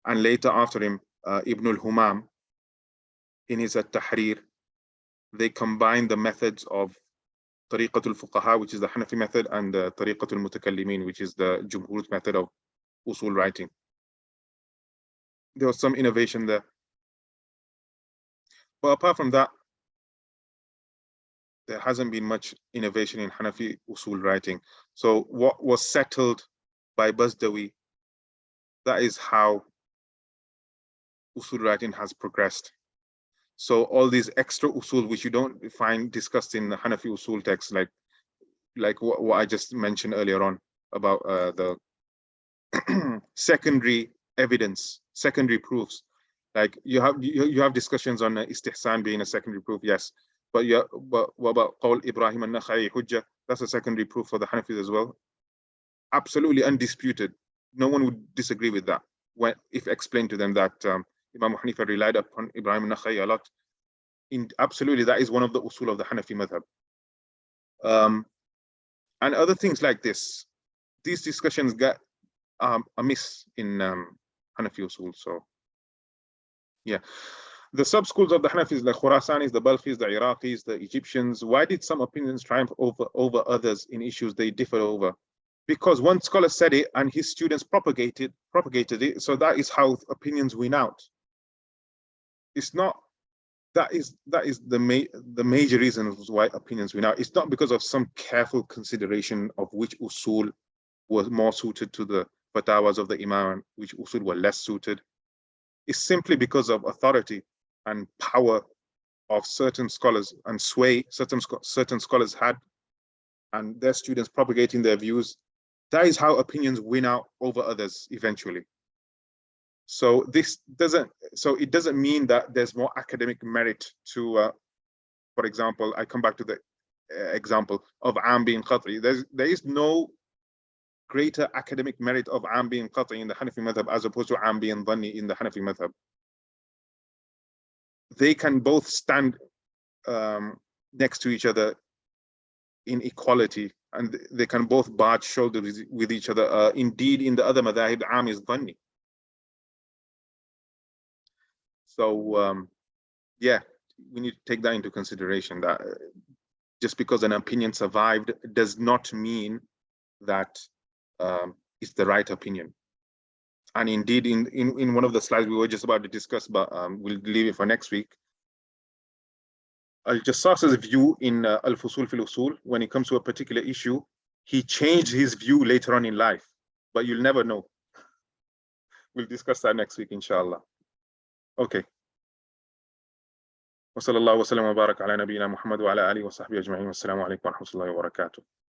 [SPEAKER 1] and later after him Ibn al-Humam in his At-Tahrir, they combined the methods of Tariqatul Fuqaha, which is the Hanafi method, and the Tariqatul Mutakallimin, which is the Jumhur's method of usul writing. There was some innovation there. But apart from that, there hasn't been much innovation in Hanafi usul writing. So what was settled by Bazdawi, that is how usul writing has progressed. So all these extra usul, which you don't find discussed in the Hanafi usul text, like what I just mentioned earlier on about the secondary evidence, secondary proofs. Like you have discussions on istihsan being a secondary proof, yes. But what about Qawl Ibrahim an-Nakhai Hujjah? That's a secondary proof for the Hanafis as well. Absolutely undisputed. No one would disagree with that if explained to them that Imam Hanifa relied upon Ibrahim an-Nakhai a lot. Absolutely, that is one of the usul of the Hanafi madhab. And other things like this. These discussions get amiss in Hanafi usul. So yeah. The sub-schools of the Hanafis, the Khurasanis, the Balkhis, the Iraqis, the Egyptians, why did some opinions triumph over others in issues they differ over? Because one scholar said it and his students propagated it, so that is how opinions win out. It's not, that is the major reason why opinions win out. It's not because of some careful consideration of which usul was more suited to the fatawas of the Imam and which usul were less suited. It's simply because of authority and power of certain scholars and sway certain scholars had, and their students propagating their views That is how opinions win out over others eventually. So it doesn't mean that there's more academic merit to, for example, I come back to the example of Am being Qat'i. There is no greater academic merit of Am being Qat'i in the Hanafi madhab as opposed to Am being Dhanni in the Hanafi madhab. They can both stand next to each other in equality, and they can both barge shoulders with each other. Indeed, in the other madhahib, Am is Dhanni. So yeah, we need to take that into consideration, that just because an opinion survived does not mean that it's the right opinion. And indeed, in one of the slides we were just about to discuss, but we'll leave it for next week, Jassas's view in Al-Fusul fil Usul, when it comes to a particular issue, he changed his view later on in life, but you'll never know. We'll discuss that next week, inshallah. Okay. وصلى الله وسلم وبارك على نبينا محمد وعلى آله وصحبه أجمعين والسلام عليكم ورحمة الله وبركاته.